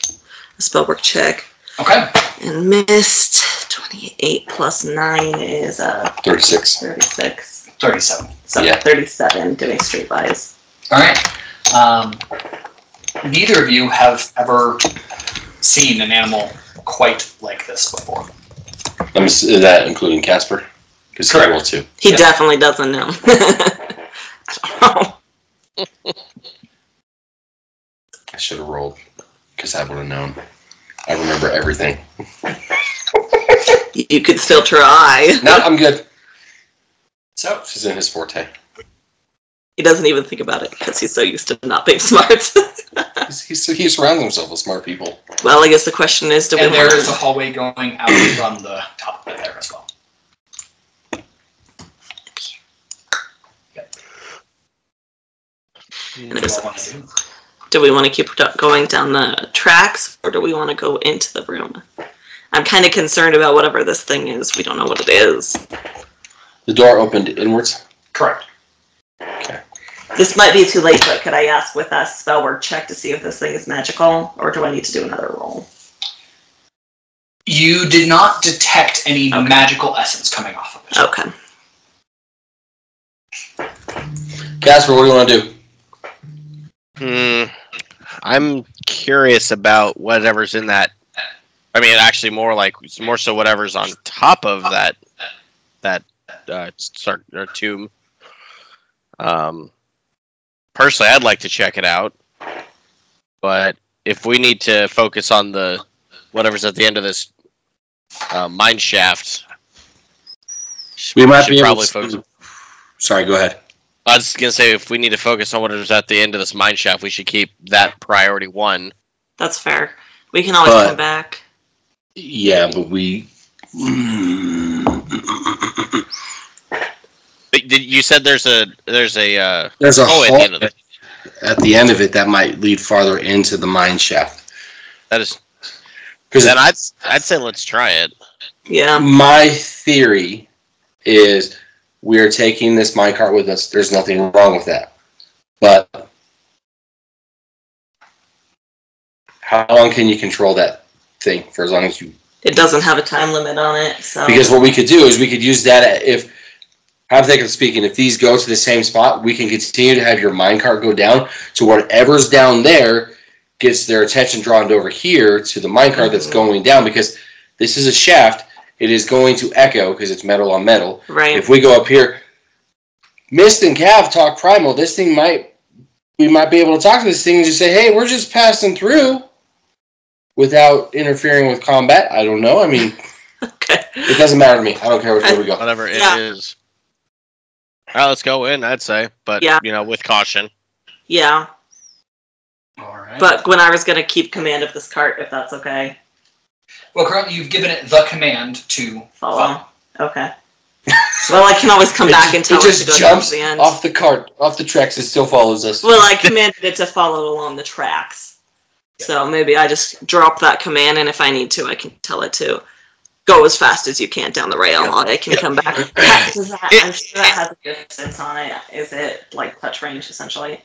a spellwork check, Okay. and missed 28 plus 9 is 36. 36. 37. So Yeah. 37 doing streetwise. All right. Neither of you have ever seen an animal quite like this before. Is that including Casper? Because he Correct. will too. He Yeah. definitely doesn't know. I don't know. should have rolled, because I would have known. I remember everything. You could still try. No, I'm good. So, This isn't his forte. He doesn't even think about it because he's so used to not being smart. He surrounds himself with smart people. Well, I guess the question is, do we and want there is a to... hallway going out from the top of it there as well. Do we want to keep going down the tracks, or do we want to go into the room? I'm kind of concerned about whatever this thing is. We don't know what it is. The door opened inwards? Correct. Okay. This might be too late, but could I ask with a spell word check to see if this thing is magical, or do I need to do another roll? You did not detect any magical essence coming off of it. Okay. Casper, what do you want to do? I'm curious about whatever's in that. I mean, actually, more so whatever's on top of that tomb. Personally, I'd like to check it out, but if we need to focus on the whatever's at the end of this mine shaft, We might should be able probably to... focus. Sorry, go ahead. I was gonna say, if we need to focus on whatever's at the end of this mine shaft, we should keep that priority one. That's fair. We can always come back. Yeah, but we... You said there's a hole at the end of it. At the end of it that might lead farther into the mine shaft. That is... Then I'd say let's try it. Yeah. My theory is we are taking this minecart with us. There's nothing wrong with that. But how long can you control that thing for as long as you... It doesn't have a time limit on it, so... Because what we could do is we could use that if... Hypothetically speaking, if these go to the same spot, we can continue to have your minecart go down, so whatever's down there gets their attention drawn over here to the minecart that's going down, because this is a shaft. It is going to echo because it's metal on metal. Right. If we go up here, Mist and Cav talk primal. This thing we might be able to talk to this thing and just say, hey, we're just passing through without interfering with combat. I don't know. I mean, okay. It doesn't matter to me. I don't care which way we go. Whatever it is. All right, let's go in, I'd say. But, with caution. Yeah. All right. But Gwenara's going to keep command of this cart, if that's okay. Well, currently you've given it the command to follow. Okay. Well, I can always come back and tell it to go down to the end. Off the cart, off the tracks. It still follows us. Well, I commanded it to follow along the tracks. So maybe I just drop that command, and if I need to, I can tell it to go as fast as you can down the rail. I can come back. I'm sure that has a distance on it. Is it like touch range, essentially?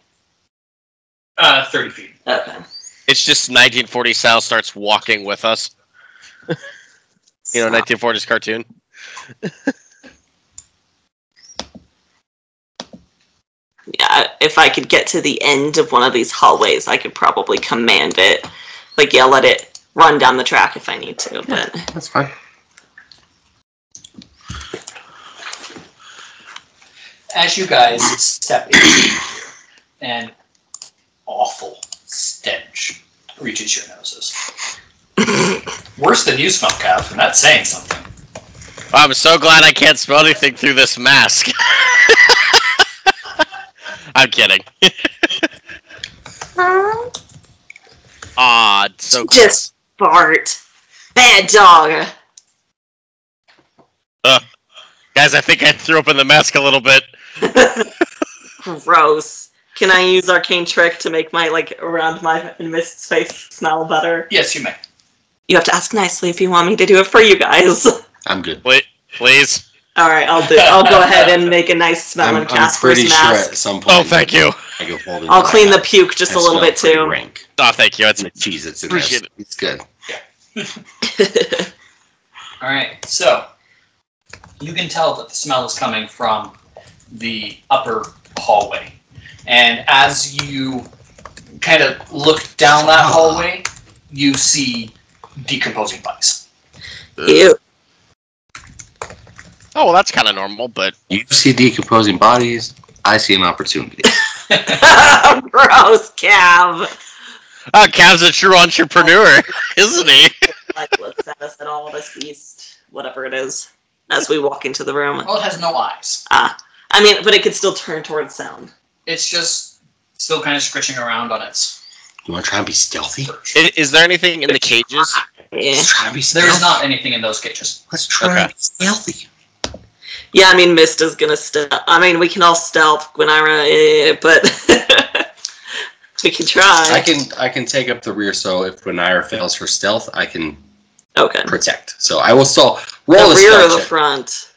30 feet. Okay. It's just 1940 Sal starts walking with us. 1940s cartoon. Yeah, if I could get to the end of one of these hallways, I could probably command it. Let it run down the track if I need to. But that's fine. As you guys step in, an awful stench reaches your noses. Worse than you smell, Cav, and that's saying something. I'm so glad I can't smell anything through this mask. I'm kidding. So just fart. Bad dog. Guys, I think I threw up in the mask a little bit. Gross. Can I use Arcane Trick to make my, around my Mist's face smell better? Yes, you may. You have to ask nicely if you want me to do it for you guys. I'm good. Wait, please. Alright, I'll go ahead and make a nice smell in Casper's mask. Sure at some point. Oh, thank you. I'll clean the puke just a little bit too. Rank. Oh, thank you. Jeez, it's good. Yeah. Alright, so you can tell that the smell is coming from the upper hallway. And as you kind of look down that hallway, you see decomposing bodies. Ew. Oh, well, that's kind of normal, but... You see decomposing bodies, I see an opportunity. Gross, Cav. Oh, Cav's a true entrepreneur, isn't he? Like, looks at us at all this beast, whatever it is, as we walk into the room. Well, it has no eyes. I mean, but it could still turn towards sound. It's just still kind of scritching around on its. You want to try and be stealthy? Is there anything in the cages? Yeah. Let's try and be stealthy. There's not anything in those cages. Let's try and be stealthy. Yeah, I mean, Mist is gonna stealth. I mean, we can all stealth, Gwenira, but we can try. I can take up the rear, so if Gwenira fails her stealth, I can protect. So I will still roll the a rear stealth or the check. front.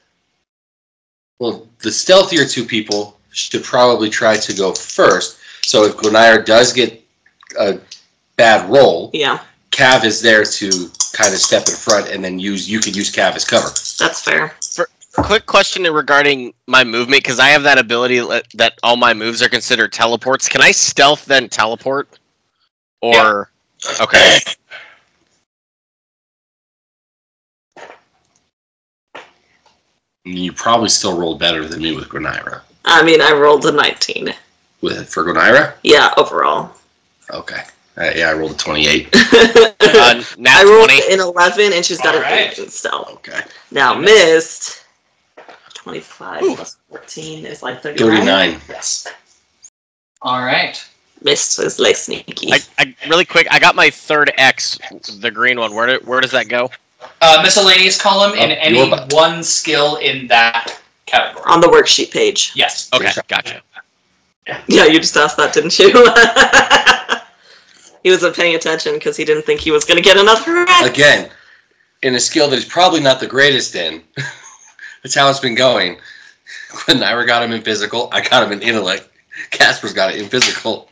Well, the stealthier two people should probably try to go first. So if Gwenira does get a bad roll, Yeah, Cav is there to kind of step in front, and then you could use Cav as cover. that's fair. Quick question regarding my movement, because I have that ability that all my moves are considered teleports. Can I stealth then teleport? Or okay. You probably still rolled better than me with Gwenira. I mean, I rolled a 19. For Gwenira? Yeah, overall. Okay. Yeah, I rolled a 28. Nat I rolled 20. an 11, and she's got an Alright. 8 in stealth. Okay. Now, Mist, 25 plus 14 is like 39. 39. Yes. All right. Mist is like sneaky. I really quick. I got my third X, the green one. Where does that go? Miscellaneous column in Oh, any your butt. one skill in that category. On the worksheet page. Yes. Okay, gotcha. Yeah, you just asked that, didn't you? He wasn't paying attention because he didn't think he was going to get another X. Again, in a skill that he's probably not the greatest in. That's how it's been going. Gwenira got him in physical. I got him in intellect. Casper's got it in physical.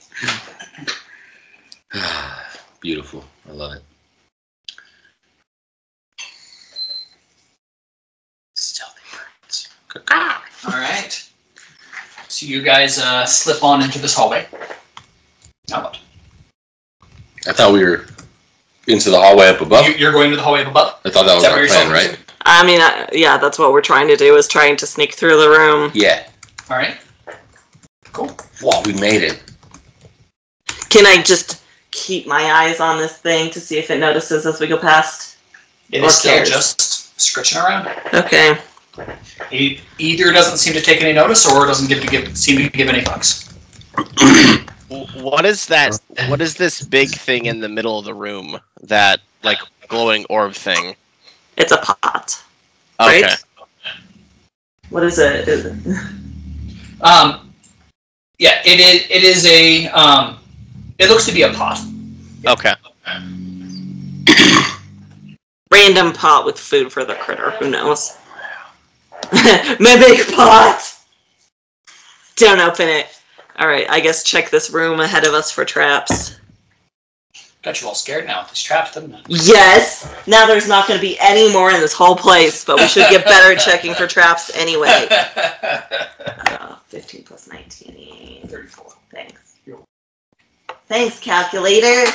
Beautiful. I love it. Stealthy birds. Good. All right. So you guys slip on into this hallway. Now what? I thought we were into the hallway up above. You're going to the hallway up above? I thought that was Is that our where plan, you're right? I mean, yeah, that's what we're trying to do, is trying to sneak through the room. Yeah. All right. Cool. Wow, we made it. Can I just keep my eyes on this thing to see if it notices as we go past? It Or is still cares? just scritching around. Okay. It either doesn't seem to take any notice or doesn't seem to give any fucks. What is that? What is this big thing in the middle of the room? That like glowing orb thing? It's a pot. Okay. Right? What is it? Yeah, it is a it looks to be a pot. Okay. Random pot with food for the critter. Who knows? My big pot! Don't open it. Alright, I guess check this room ahead of us for traps. Got you all scared now with these traps, didn't it? Yes! Now there's not going to be any more in this whole place, but we should get better at checking for traps anyway. 15 plus 19. 34. Thanks. Thanks, calculator.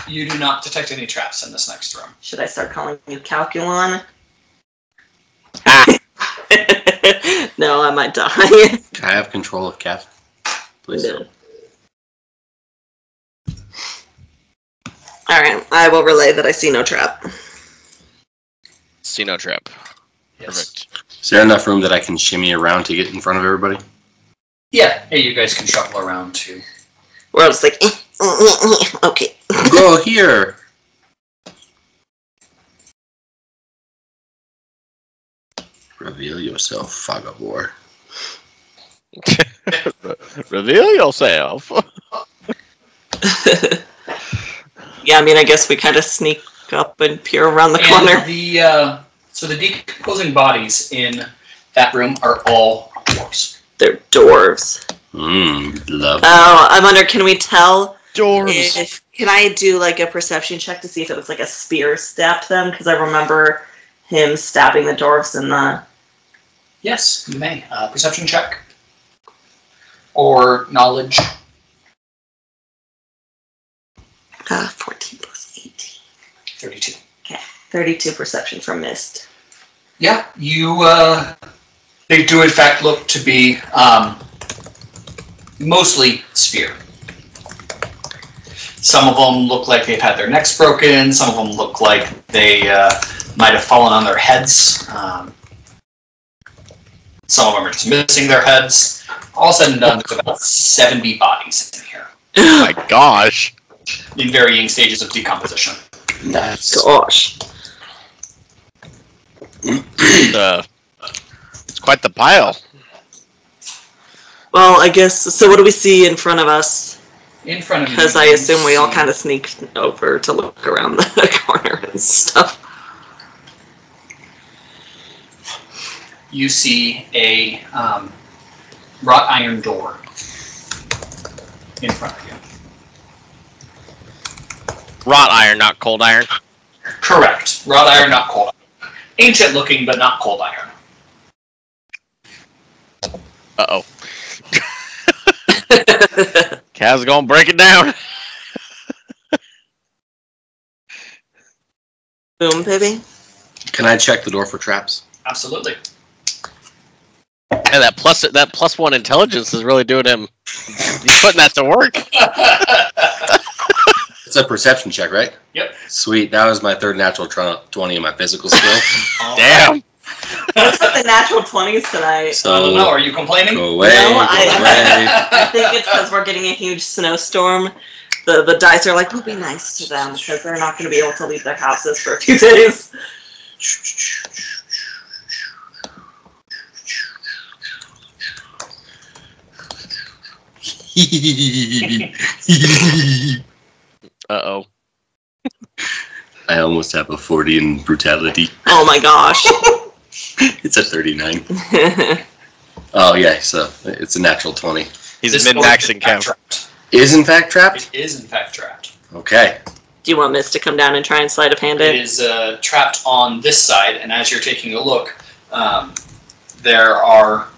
You do not detect any traps in this next room. Should I start calling you Calculon? No, I might die. Can I have control of Cav? Please. No. Alright, I will relay that I see no trap. See no trap. Yes. Perfect. Is there enough room that I can shimmy around to get in front of everybody? Yeah, you guys can shuffle around too. We're all just like, okay. Go here! Reveal yourself, fog of war. Reveal yourself. Yeah, I mean, I guess we kind of sneak up and peer around the And corner. so the decomposing bodies in that room are all dwarves. They're dwarves. Love. Oh, I wonder, can we tell? Dwarves. Can I do like a perception check to see if it was like a spear stabbed them? Because I remember him stabbing the dwarves in the... Yes, you may. Perception check. Or knowledge. 14 plus 18. 32. Okay, 32 perception from Mist. Yeah, you, they do in fact look to be, mostly spear. Some of them look like they've had their necks broken. Some of them look like they might have fallen on their heads. Some of them are just missing their heads. All said and done, there's about 70 bodies in here. Oh my gosh. In varying stages of decomposition. Nice. Gosh. It's quite the pile. Well, I guess, so what do we see in front of us? In front of you. Because I assume we all kind of sneaked over to look around the corner and stuff. You see a wrought iron door in front of you. Wrought iron, not cold iron. Correct. Wrought iron, not cold iron. Ancient looking, but not cold iron. Uh-oh. Kaz's gonna break it down. Boom, baby. Can I check the door for traps? Absolutely. And that plus one intelligence is really doing him. He's putting that to work. It's a perception check, right? Yep. Sweet. That was my third natural 20 in my physical skill. Damn. What's with the natural 20s tonight? So I don't know. Are you complaining? Go away. No, Go away. I think it's because we're getting a huge snowstorm. The dice are like, we'll be nice to them because they're not going to be able to leave their houses for a few days. Uh-oh. I almost have a 40 in brutality. Oh my gosh. It's a 39. Oh, yeah, so it's a natural 20. He's This min-maxing door is in fact Kev. trapped. Is in fact trapped? It is in fact trapped. Okay. Do you want Miss to come down and try and sleight of hand It it? is trapped on this side, and as you're taking a look, there are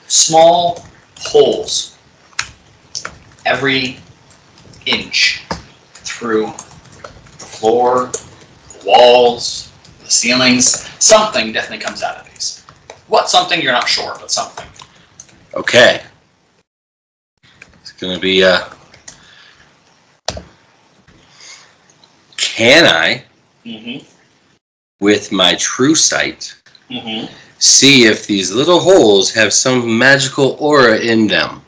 small holes every inch through the floor, the walls, the ceilings. Something definitely comes out of these. What something, you're not sure, but something. Okay. It's going to be, can I, with my true sight, see if these little holes have some magical aura in them?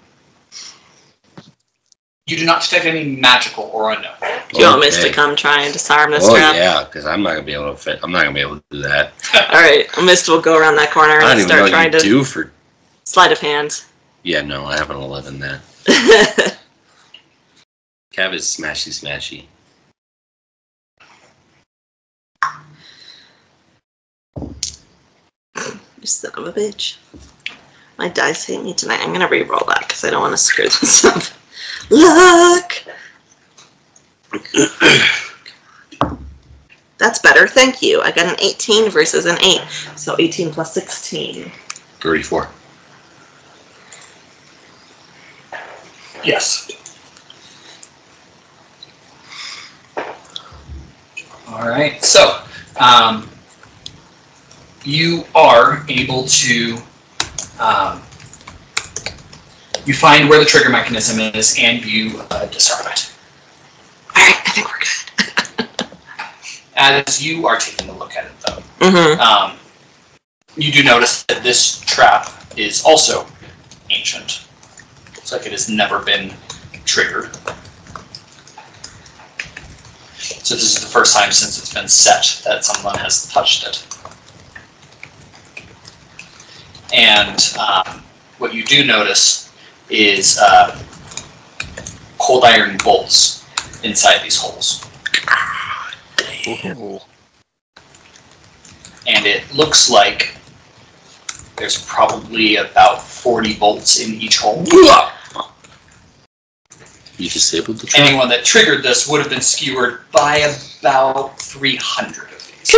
You do not detect any magical aura, no. Do you want Miss to come try and disarm this Oh trap? yeah, because I'm not gonna be able to fit. I'm not gonna be able to do that. All right, Mist will go around that corner I don't and even start know trying what you to do for. sleight of hand. Yeah, no, I have an 11 there. Cav is smashy, smashy. You son of a bitch. My dice hate me tonight. I'm gonna re-roll that because I don't want to screw this up. Luck! That's better, thank you. I got an 18 versus an 8. So 18 plus 16. 34. Yes. All right. So, you are able to you find where the trigger mechanism is, and you disarm it. All right, I think we're good. As you are taking a look at it, though, Mm-hmm. You do notice that this trap is also ancient. Looks like it has never been triggered. So this is the first time since it's been set that someone has touched it. And what you do notice is cold iron bolts inside these holes. Ooh. And it looks like there's probably about 40 bolts in each hole. You disabled the trap? Anyone that triggered this would have been skewered by about 300 of these.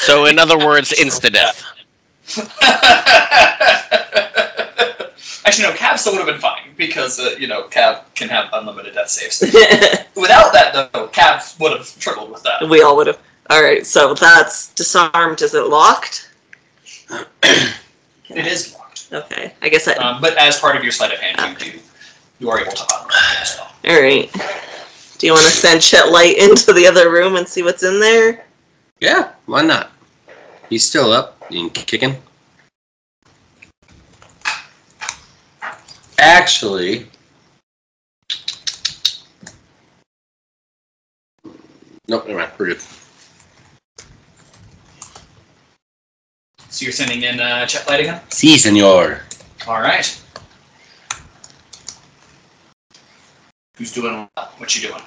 So, in other words, insta-death. Actually, no, Cav still would have been fine, because, Cav can have unlimited death saves. Without that, though, Cav would have struggled with that. We all would have. All right, so that's disarmed. Is it locked? It is locked. Okay, I guess But as part of your sleight of hand, you do you are able to unlock it as well. Alright. Do you want to send Chet Light into the other room and see what's in there? Yeah, why not? He's still up. You can kick him. Actually, nope, never mind. We're good. So you're sending in Chet Light again? Si, senor. All right. Who's doing what? What you doing?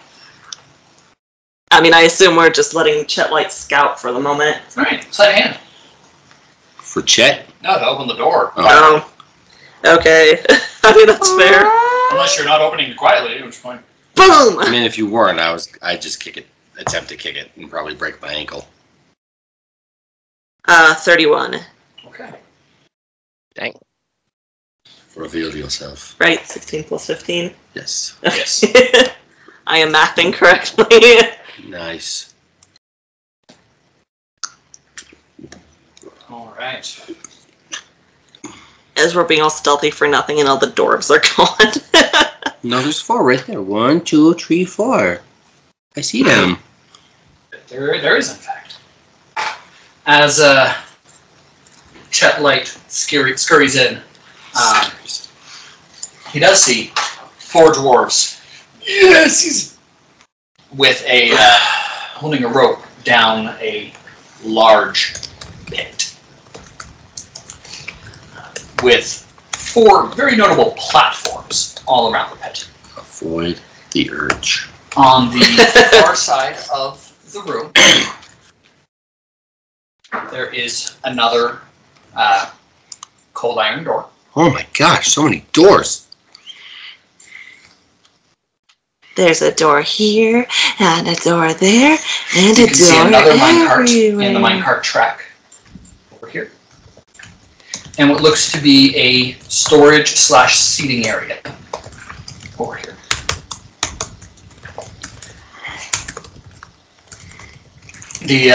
I mean, I assume we're just letting Chet Light scout for the moment. All right. Sleight of hand. For Chet? No, to open the door. Oh. Okay. I mean, that's fair. Unless you're not opening it quietly, at which point. Boom! I mean, if you weren't, I'd just kick it, attempt to kick it, and probably break my ankle. 31. Okay. Dang. Reveal yourself. Right, 16 plus 15. Yes. Yes. I am mathing correctly. Nice. All right. As we're being all stealthy for nothing and all the dwarves are gone. No, there's 4 right there. 1, 2, 3, 4. I see them. There is, in fact. As Chet Light scurries in, he does see 4 dwarves. Yes, he's with a holding a rope down a large pit with 4 very notable platforms all around the pit. Avoid the urge. On the far side of the room, there is another cold iron door. Oh my gosh, so many doors. There's a door here, and a door there, and You a can see door another minecart everywhere. in the minecart track over here. And what looks to be a storage / seating area over here. The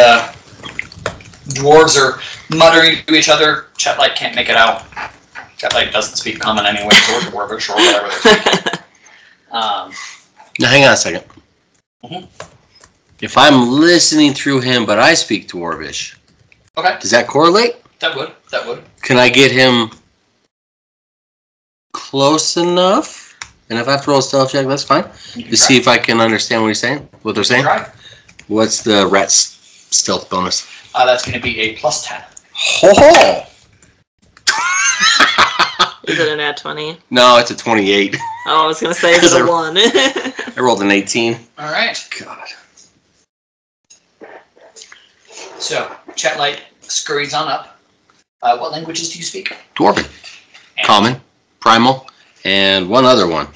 dwarves are muttering to each other. Chet Light can't make it out. Chet Light doesn't speak common anyway, or dwarvish, or whatever they're speaking. Now, hang on a second. Mhm. If I'm listening through him, but I speak Dwarvish, Okay, does that correlate? that would. Can I get him close enough? And if I have to roll a stealth check, that's fine. You can To see if I can understand what he's saying, what they're saying. try. What's the rat's stealth bonus? That's going to be a +10. Ho Is it an ad 20? No, it's a 28. Oh, I was going to say it's a 1. I rolled an 18. All right. God. So, Chet Light scurries on up. What languages do you speak? Dwarven. And Common, primal, and one other one.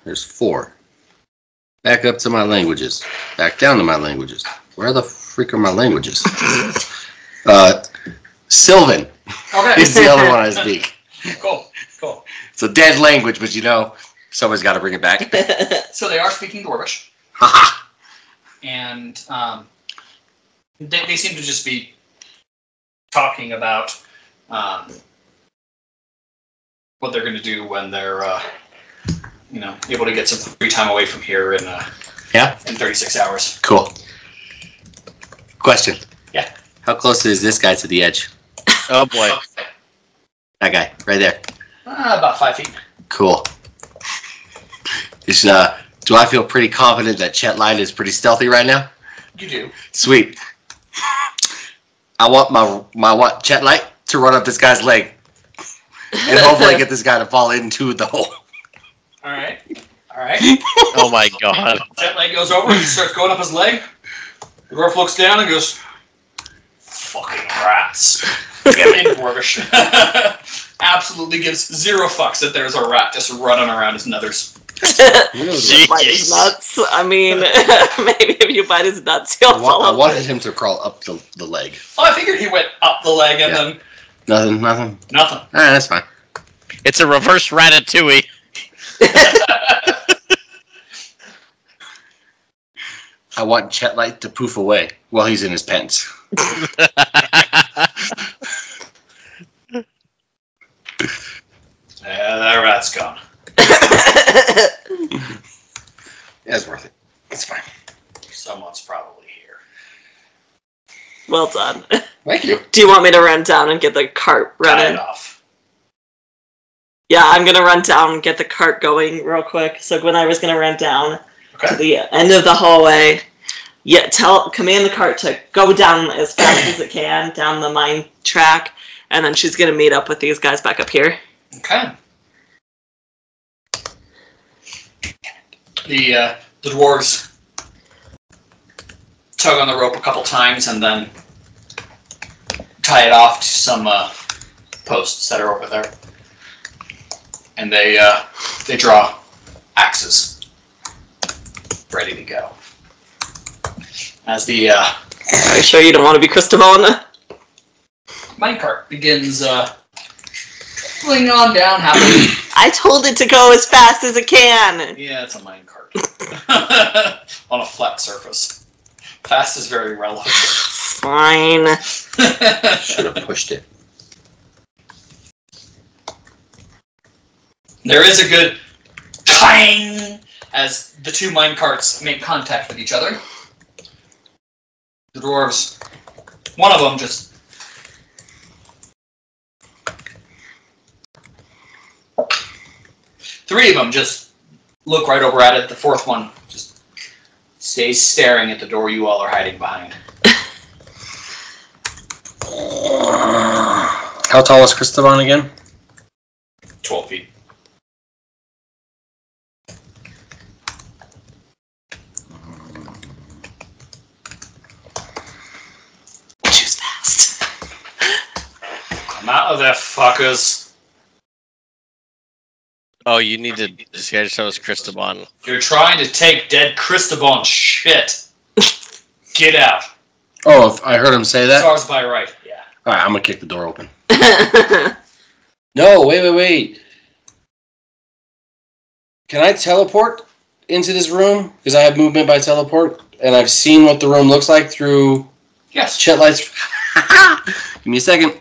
There's 4. Back up to my languages. Back down to my languages. Where the freak are my languages? Sylvan Okay. is the other one I speak. Cool. It's a dead language, but you know, someone's got to bring it back. So they are speaking Dwarvish, Haha. and they seem to just be talking about what they're going to do when they're able to get some free time away from here in Yeah. in 36 hours. Cool. Question. Yeah. How close is this guy to the edge? Oh boy. That guy, right there. About 5 feet. Cool. Do I feel pretty confident that Chet Light is pretty stealthy right now? You do. Sweet. I want Chet Light to run up this guy's leg and hopefully get this guy to fall into the hole. All right. Oh my god. Chet Light goes over. He starts going up his leg. The dwarf looks down and goes, "Fucking rats." In Dwarvish. Absolutely gives 0 fucks that there's a rat just running around his nethers. Bite his nuts. I mean, maybe if you bite his nuts, he'll fall I off. wanted him to crawl up the leg. Oh, I figured he went up the leg and then Nothing. nothing. That's fine. It's a reverse ratatouille. I want Chet Light to poof away while he's in his pants. Yeah, that rat's gone. It's worth it. It's fine. Someone's probably here. Well done. Thank you. Do you want me to run down and get the cart Cut running? it off. Yeah, I'm gonna run down and get the cart going real quick. So Gwen-Ivor's gonna run down to the end of the hallway. Yeah, command the cart to go down as fast as it can down the mine track, and then she's gonna meet up with these guys back up here. Okay. The dwarves tug on the rope a couple times and then tie it off to some posts that are over there. And they draw axes, ready to go. As the Are you sure you don't want to be Cristobal? minecart begins going on down happily. I told it to go as fast as it can. Yeah, it's a minecart on a flat surface. Fast is very relative. Fine. Should have pushed it. There is a good clang as the two minecarts make contact with each other. The dwarves, one of them just three of them just look right over at it. The fourth one just stays staring at the door you all are hiding behind. How tall is Cristobal again? 12 feet. Choose fast. Come out of there, fuckers. Oh, you need to show us Cristobal. You're trying to take dead Cristobal shit. Get out. Oh, I heard him say that? Stars by right, yeah. Alright, I'm gonna kick the door open. No, wait. Can I teleport into this room? Because I have movement by teleport, and I've seen what the room looks like through Yes. chat lights. Give me a second.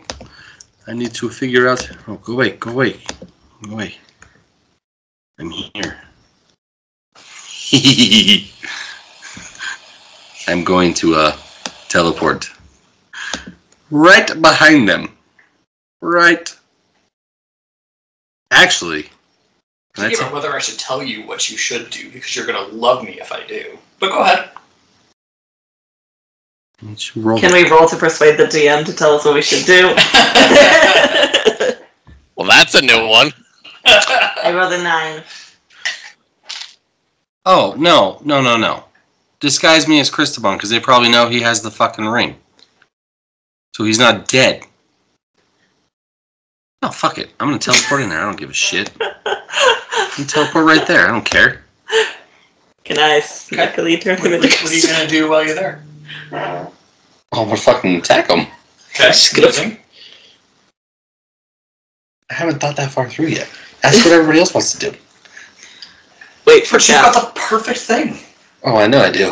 I need to figure out... Oh, go away. I'm here. I'm going to teleport right behind them. Right. Actually, I don't know whether I should tell you what you should do, because you're going to love me if I do. But go ahead. Can we roll to persuade the DM to tell us what we should do? Well, that's a new one. I rolled a 9. Oh, no. Disguise me as Cristobal, because they probably know he has the fucking ring. So he's not dead. Oh, fuck it. I'm going to teleport in there. I don't give a shit. I'm going to teleport right there. I don't care. Can I sneakily turn him into What are you going to do while you're there? Oh, I'm going to fucking attack him. Okay. Moving. I haven't thought that far through yet. That's what everybody else wants to do. Wait for But you chat. got the perfect thing. Oh, I know I do.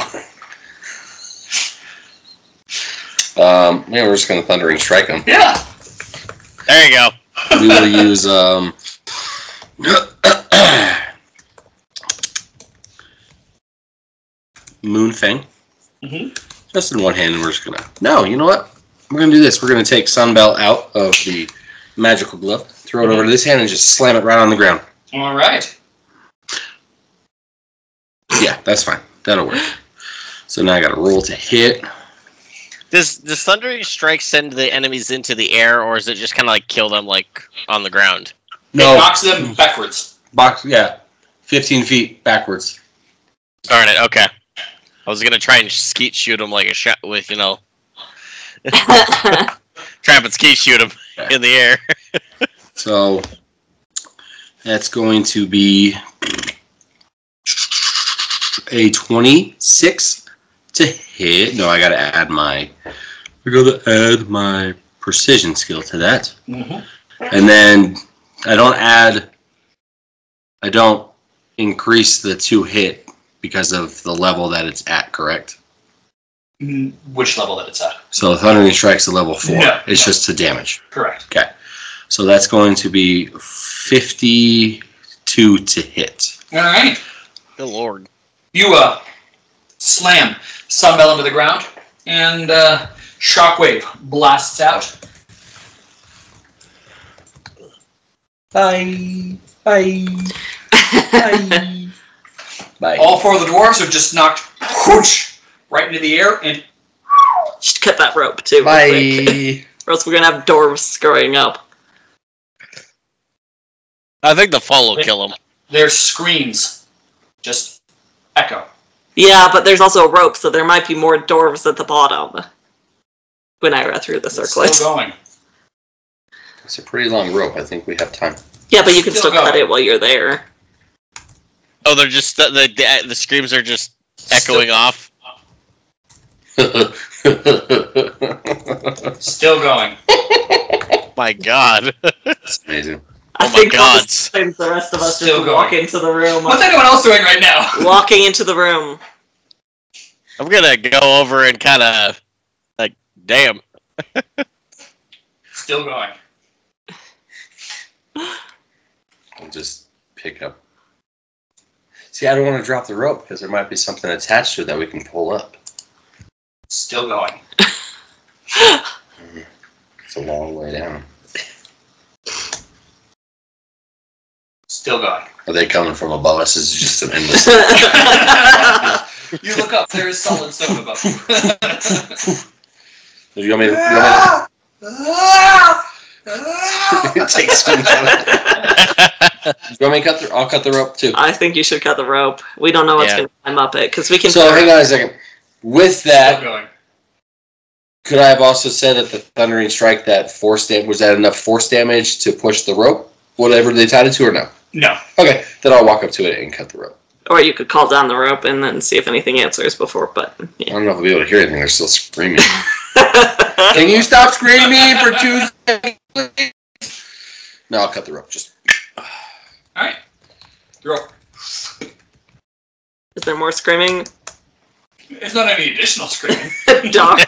Yeah, we're just going to Thundering Strike him. Yeah. There you go. We will use Moonfang. Just in one hand, and we're just gonna. No, you know what? We're gonna do this. We're gonna take Sunbelt out of the magical glove, throw it over to this hand, and just slam it right on the ground. All right. Yeah, that's fine. That'll work. So now I got to roll to hit. Does Thundering Strike send the enemies into the air, or is it just kind of like kill them like on the ground? No, It knocks them backwards. box. Yeah, 15 feet backwards. Darn it. Okay. I was gonna try and skeet shoot them like a shot with, try and skeet shoot them in the air. So that's going to be a 26 to hit. No, I got to add my precision skill to that. And then I don't increase the 2 hit because of the level that it's at, correct? Which level that it's at? So Thundering Strike's a level 4. No, it's just to damage. Correct. Okay. So that's going to be 52 to hit. All right. Good lord. You slam Sunbell into the ground, and Shockwave blasts out. Bye. Bye. Bye. Bye. All four of the dwarves are just knocked whoosh, right into the air, and Should cut that rope too. Bye. Quick. Or else we're gonna have dwarves scurrying up. I think the fall will kill him. their screams just echo. Yeah, but there's also a rope, so there might be more dwarves at the bottom. When I through the circlet. Still going. It's a pretty long rope. I think we have time. Yeah, but you can Still still cut going. it while you're there. Oh, they're just the screams are just echoing off. Still going. My God. That's amazing. I Oh my think God. the rest of us Still just going. walk into the room. What's anyone else doing right now? Walking into the room. I'm gonna go over and kind of like, damn. Still going. I'll just pick up. See, I don't want to drop the rope because there might be something attached to it that we can pull up. Still going. It's a long way down. Still going. Are they coming from above us? Is it just an endless? You look up. There is solid stone above you. You want me to? Take a swing at it. You want me to cut the? I'll cut the rope too. I think you should cut the rope. We don't know what's Yeah. going to climb up it, because we can... So hang on a second. With Still that, going. could I have also said that the thundering strike that force was that enough force damage to push the rope, whatever they tied it to, or no? No. Okay, then I'll walk up to it and cut the rope. Or you could call down the rope and then see if anything answers before, but... I Yeah. don't know if I'll be able to hear anything. They're still screaming. Can you stop screaming for 2 seconds? No, I'll cut the rope. Just Alright. You're up. Is there more screaming? There's not any additional screaming. Darn.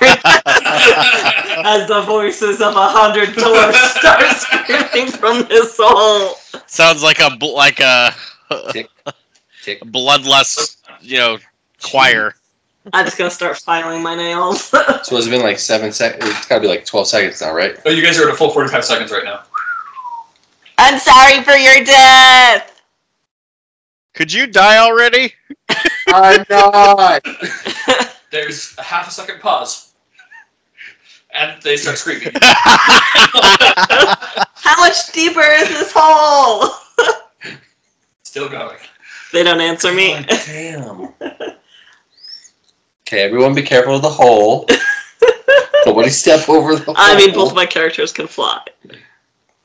As the voices of 100 doors start screaming from this hole. Sounds like a tick, tick. bloodless, choir. I'm just going to start filing my nails. So it's been like 7 seconds. It's got to be like 12 seconds now, right? Oh, you guys are at a full 45 seconds right now. I'm sorry for your death. Could you die already? I'm not. There's a half a second pause. And they start screaming. How much deeper is this hole? Still going. They don't answer me. Oh, damn. Okay, everyone be careful of the hole. Nobody step over the hole. I mean, both my characters can fly.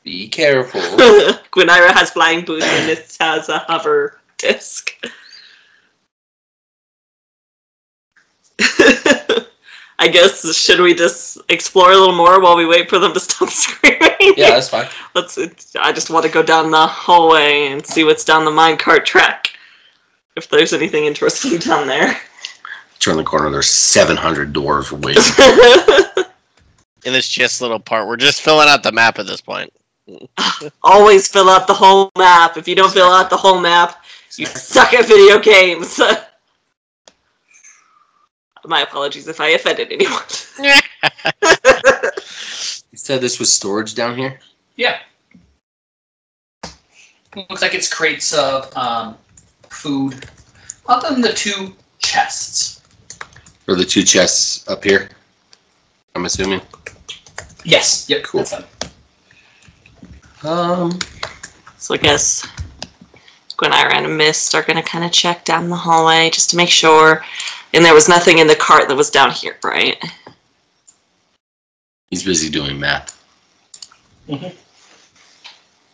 Be careful. Gwynaira has flying boots and Mist has a hover disc. I guess, should we just explore a little more while we wait for them to stop screaming? Yeah, that's fine. I just want to go down the hallway and see what's down the minecart track. If there's anything interesting down there. Turn the corner, there's 700 dwarves waiting. In this just little part, we're just filling out the map at this point. Always fill out the whole map. If you don't fill out the whole map, you suck at video games. My apologies if I offended anyone. You said this was storage down here? Yeah. Looks like it's crates of food. Other than the 2 chests. Or the 2 chests up here? I'm assuming. Yes. Yep. Cool. That's them. So I guess Gwynaira and Mist are going to kind of check down the hallway just to make sure. And there was nothing in the cart that was down here, right? He's busy doing math. Mm-hmm.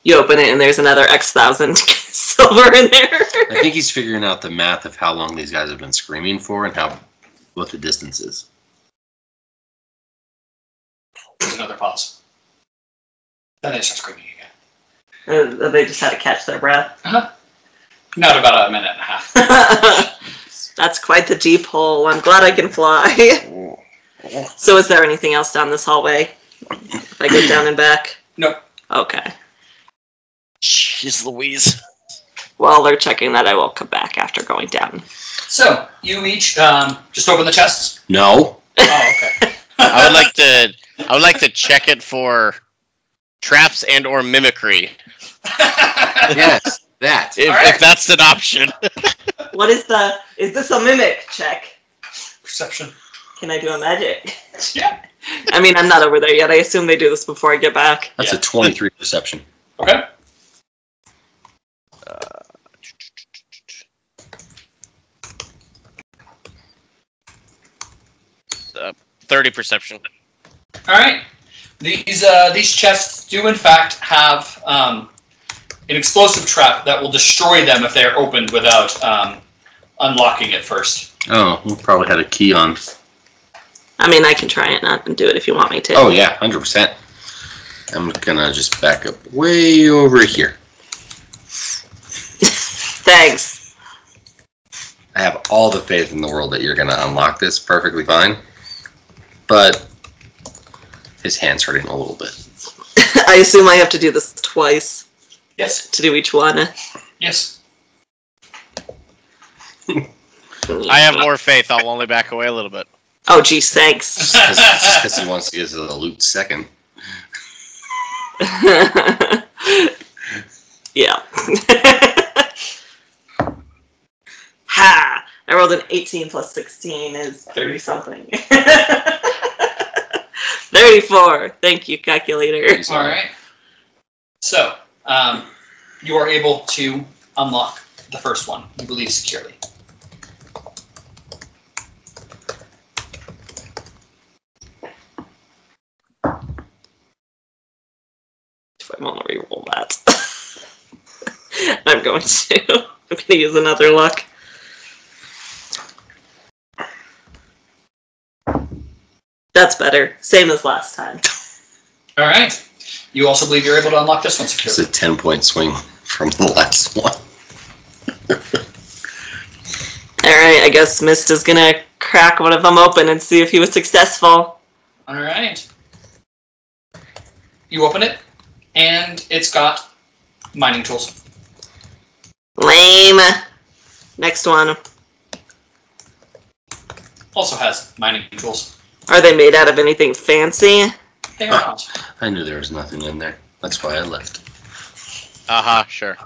You open it and there's another X thousand silver in there. I think he's figuring out the math of how long these guys have been screaming for and what the distance is. There's another pause. Then they start screaming again. They just had to catch their breath. Uh-huh. Not about a minute and a half. That's quite the deep hole. I'm glad I can fly. So is there anything else down this hallway? If I go down and back? Nope. Okay. Jeez Louise. while they're checking that, I will come back after going down. So, you each just open the chests? No. Oh, okay. I would like to check it for traps and or mimicry. Yes, that. If that's an option. What is this a mimic check? Perception. Can I do a magic? Yeah. I mean, I'm not over there yet. I assume they do this before I get back. That's a 23 perception. Okay. 30 perception. All right. These chests do in fact have an explosive trap that will destroy them if they are opened without unlocking it first. Oh, we probably had a key on. I mean, I can try it and do it if you want me to. Oh yeah, 100%. I'm gonna just back up way over here. Thanks. I have all the faith in the world that you're gonna unlock this perfectly fine, but his hand's hurting a little bit. I assume I have to do this twice. Yes. To do each one. Yes. I have more faith. I'll only back away a little bit. Oh, geez, thanks. Just because he wants to get to the loot second. Yeah. Ha! I rolled an 18 plus 16 is 30-something. 34. Thank you, calculator. All right. So, you are able to unlock the first one, you believe securely. If I want to reroll that. I'm going to. I'm going to use another luck. That's better. Same as last time. All right. You also believe you're able to unlock this one It's securely. a 10-point swing from the last one. Alright, I guess Mist is going to crack one of them open and see if he was successful. All right. You open it, and it's got mining tools. Lame. Next one. Also has mining tools. Are they made out of anything fancy? They are not. I knew there was nothing in there. That's why I left. Sure.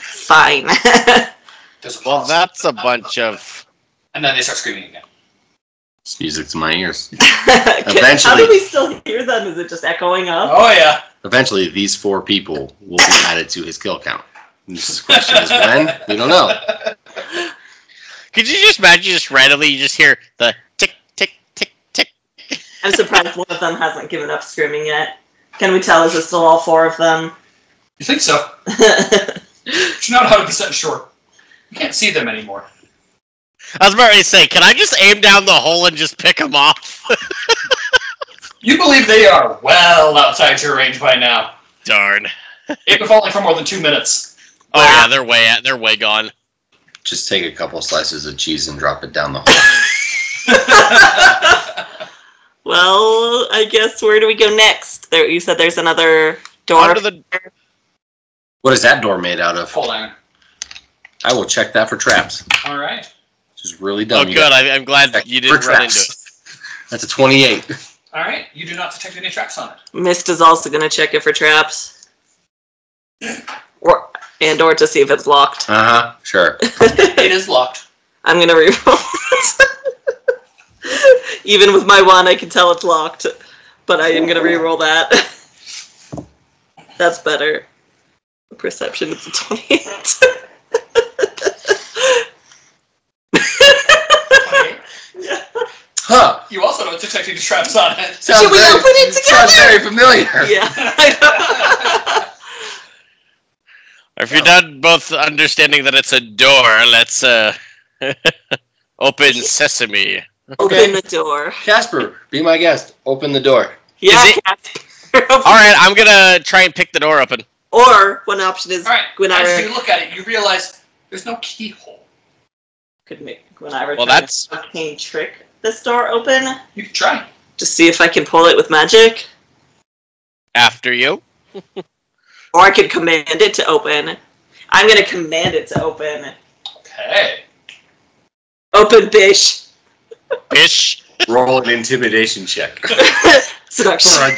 Fine. There's a Well, pause. that's a bunch of... And then they start screaming again. It's music to my ears. How Eventually- do we still hear them? Is it just echoing up? Oh, yeah. Eventually, these 4 people will be added to his kill count. And this question is when? We don't know. Could you just imagine just randomly you just hear the tick, tick, tick, tick? I'm surprised one of them hasn't given up screaming yet. Can we tell? Is it still all 4 of them? You think so? But you're not 100% sure. You can't see them anymore. I was about to say, can I just aim down the hole and just pick them off? You believe they are well outside your range by now. Darn. They've been falling for more than 2 minutes. Oh yeah, they're way gone. Just take a couple slices of cheese and drop it down the hole. Well, I guess where do we go next? There, you said there's another door. Under the... What is that door made out of? Hold on. I will check that for traps. All right. This is really dumb. Oh good, I'm glad that you didn't run into it. That's a 28. All right. You do not detect any traps on it. Mist is also going to check it for traps. Or to see if it's locked. Uh-huh, sure. It is locked. I'm going to reroll it. Even with my 1, I can tell it's locked. But I am going to reroll that. That's better. Perception is a 28. Yeah. Huh. You also don't detect any traps on it. Sounds Should we very, open it sounds together? very familiar. Yeah. I If you're done both understanding that it's a door, let's open sesame. know. Open the door. Casper, be my guest. Open the door. Yeah. Is Alright, I'm gonna try and pick the door open. Or one option is All right. Gwynnira As you look at it, you realize there's no keyhole. could make Gwynnira Well, try that's- an arcane trick this door open. You can try. To see if I can pull it with magic. After you. Or I could command it to open. I'm going to command it to open. Okay. Open, bish. Bish. Roll an intimidation check. Seduction. For a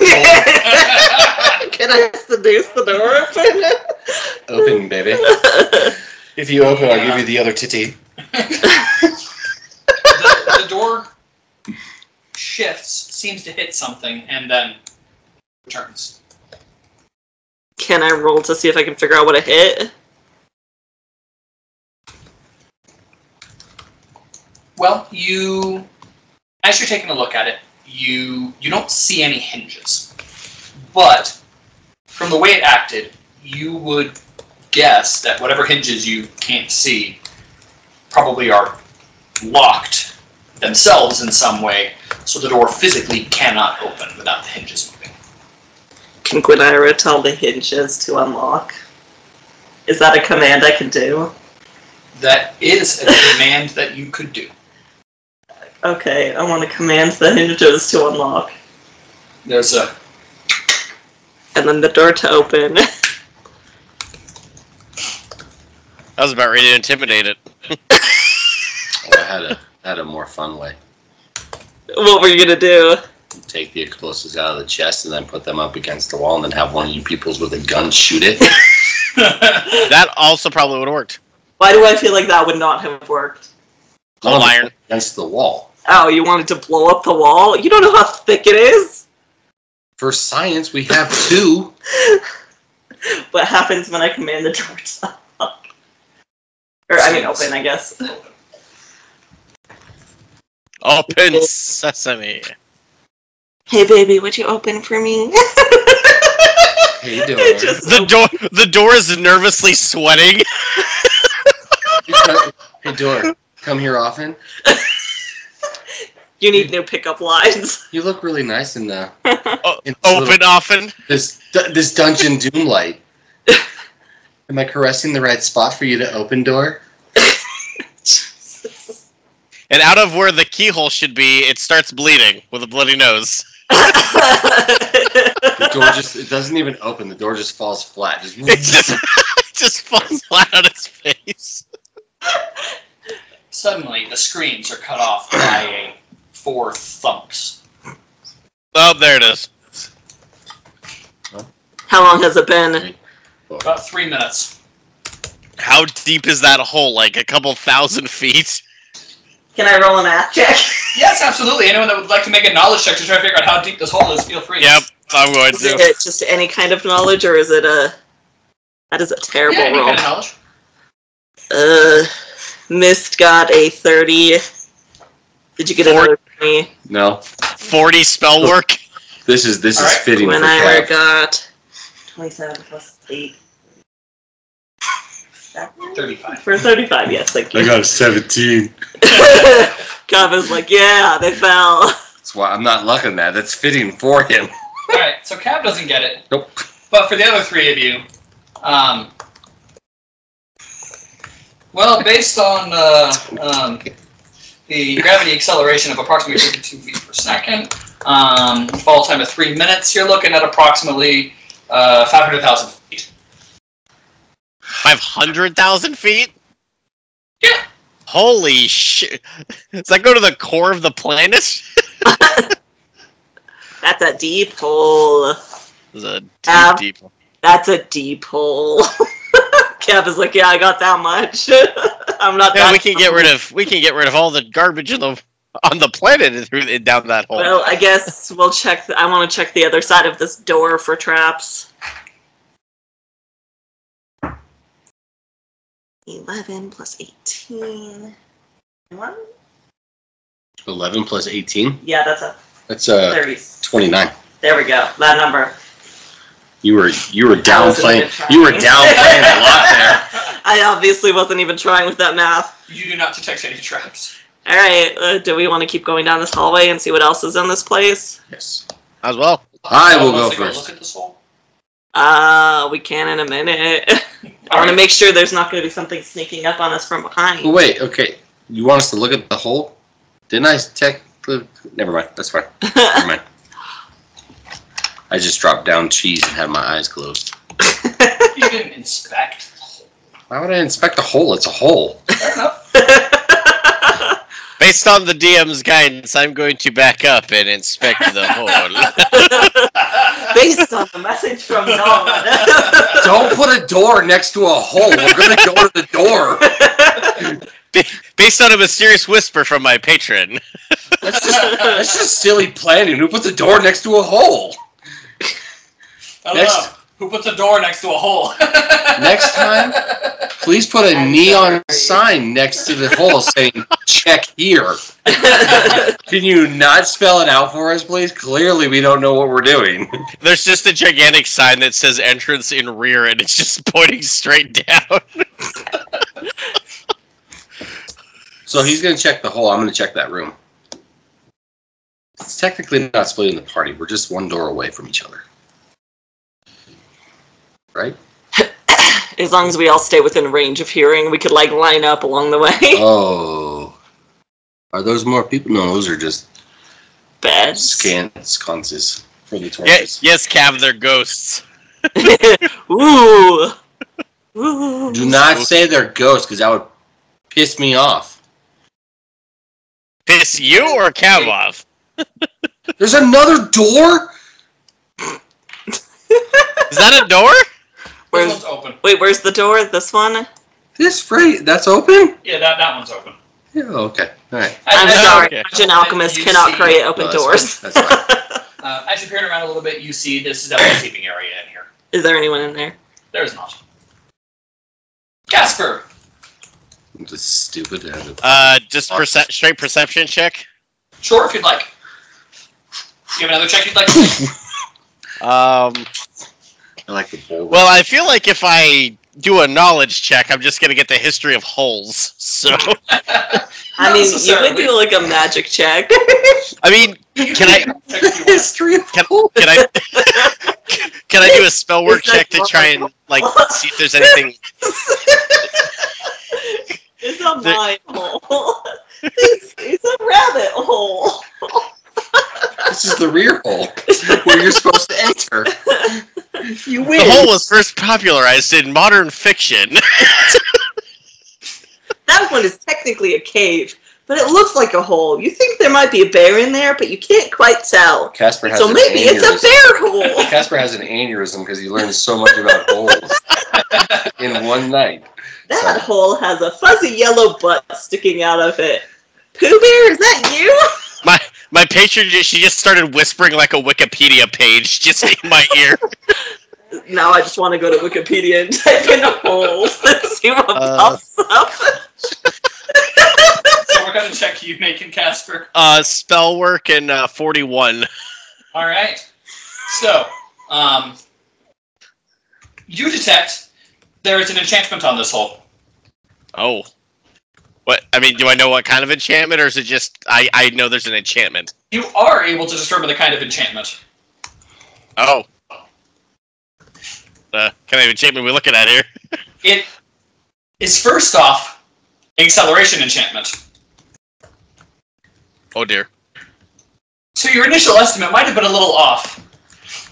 Can I seduce the door open? Open, baby. If you open, I'll give you the other titty. The door shifts, seems to hit something, and then returns. Can I roll to see if I can figure out what it hit? Well, as you're taking a look at it, you don't see any hinges. But from the way it acted, you would guess that whatever hinges you can't see probably are locked themselves in some way, so the door physically cannot open without the hinges moving. Can Gwynaira tell the hinges to unlock? Is that a command I can do? That is a command that you could do. Okay, I want to command the hinges to unlock. There's a... And then the door to open. I was about ready to intimidate it. I had a more fun way. What were you gonna do? Take the explosives out of the chest and then put them up against the wall and then have one of you peoples with a gun shoot it. That also probably would have worked. Why do I feel like that would not have worked? Cold iron. Against the wall. Oh, you wanted to blow up the wall? You don't know how thick it is? For science, we have 2. What happens when I command the door to unlock? Or, I mean, open, I guess. Open sesame. Hey, baby, would you open for me? Hey, door. The door is nervously sweating. Hey, door. Come here often. You need new pickup lines. You look really nice in the... Open often. This Dungeon Doom light. Am I caressing the right spot for you to open, door? And out of where the keyhole should be, it starts bleeding with a bloody nose. The door it doesn't even open. The door just falls flat. It just falls flat on its face. Suddenly, the screams are cut off by 4 thumps. Oh, there it is. How long has it been? About 3 minutes. How deep is that hole? Like a couple thousand feet? Can I roll a math check? Yes, absolutely. Anyone that would like to make a knowledge check to try to figure out how deep this hole is, feel free. Yep, I'm going Is to. it just any kind of knowledge, or is it a... That is a terrible any roll. kind of knowledge. Mist got a 30. Did you get another 20? No. 40 spell work? This is All right. fitting When for I Cav. got 27 plus 8. 35. For 35, yes, thank you. I got a 17. Kava's like, yeah, they fell. That's why I'm not lucking that. That's fitting for him. Alright, so Cav doesn't get it. Nope. But for the other 3 of you, well, based on the gravity acceleration of approximately 52 feet per second, fall time of 3 minutes, you're looking at approximately 500,000 feet. 500,000 feet? Yeah. Holy shit. Does that go to the core of the planet? That's a deep hole. It's a deep hole. That's a deep hole. Kev is like, yeah, I got that much. I'm not. Yeah, that we can get rid of all the garbage on the planet and down that hole. Well, I guess we'll check. I want to check the other side of this door for traps. 11 plus 18. What? 11 plus 18? Yeah, that's That's 30. 29. There we go. That number. You were downplaying. trying. You were downplaying a lot there. I obviously wasn't even trying with that math. You do not detect any traps. All right. Do we want to keep going down this hallway and see what else is in this place? Yes. As well. I will Wants go to first. Look at this hole. We can in a minute. I want to make sure there's not going to be something sneaking up on us from behind. Wait, okay. You want us to look at the hole? Didn't I Never mind. That's fine. Never mind. I just dropped down cheese and had my eyes closed. You didn't inspect. Why would I inspect a hole? It's a hole. Fair enough. Based on the DM's guidance, I'm going to back up and inspect the hole. Based on the message from Nolan. Don't put a door next to a hole. We're going to go to the door. Based on a mysterious whisper from my patron. That's just silly planning. Who puts a door next to a hole? I don't know. Who puts a door next to a hole? Next time, please put a neon sign next to the hole saying, check here. Can you not spell it out for us, please? Clearly, we don't know what we're doing. There's just a gigantic sign that says entrance in rear, and it's just pointing straight down. So he's going to check the hole. I'm going to check that room. It's technically not splitting the party. We're just one door away from each other. Right? As long as we all stay within range of hearing, we could like line up along the way. Oh. Are those more people? No, those are just Beds. sconces for the torches. Yes, Cav, they're ghosts. Ooh. Ooh. Do not say they're ghosts, because that would piss me off. Piss you or Cav off? There's another door? Is that a door? This one's open. Wait, where's the door? This one? That's open? Yeah, that one's open. Yeah, okay. Alright. I'm As- sorry. okay. Dungeon alchemists You cannot see- create open No, doors. That's fine. As you're peering around a little bit, you see this is a sleeping area in here. Is there anyone in there? There is not. Casper! I'm just stupid. Just straight perception check. Sure, if you'd like. You have another check you'd like to make? I like the bowl. Well, I feel like if I do a knowledge check, I'm just gonna get the history of holes. So, I mean, you would do like a magic check. I mean, can I history of can I can I do a spell work check to try and like see if there's anything? It's a mine hole. It's a rabbit hole. This is the rear hole where you're supposed to enter. You win. The hole was first popularized in modern fiction. That one is technically a cave, but it looks like a hole. You think there might be a bear in there, but you can't quite tell. Casper has So an maybe it's a bear hole. Casper has an aneurysm because he learned so much about holes in one night. That hole has a fuzzy yellow butt sticking out of it. Pooh Bear, is that you? My patron she just started whispering like a Wikipedia page just in my ear. Now I just want to go to Wikipedia and type in holes and see what pops up. So what kind of check are you making, Casper? Spell work and 41. Alright. So, you detect there is an enchantment on this hole. Oh. What? I mean, do I know what kind of enchantment, or is it just I know there's an enchantment? You are able to determine the kind of enchantment. Oh. Kind of enchantment we're looking at here? It is first off acceleration enchantment. Oh dear. So your initial estimate might have been a little off,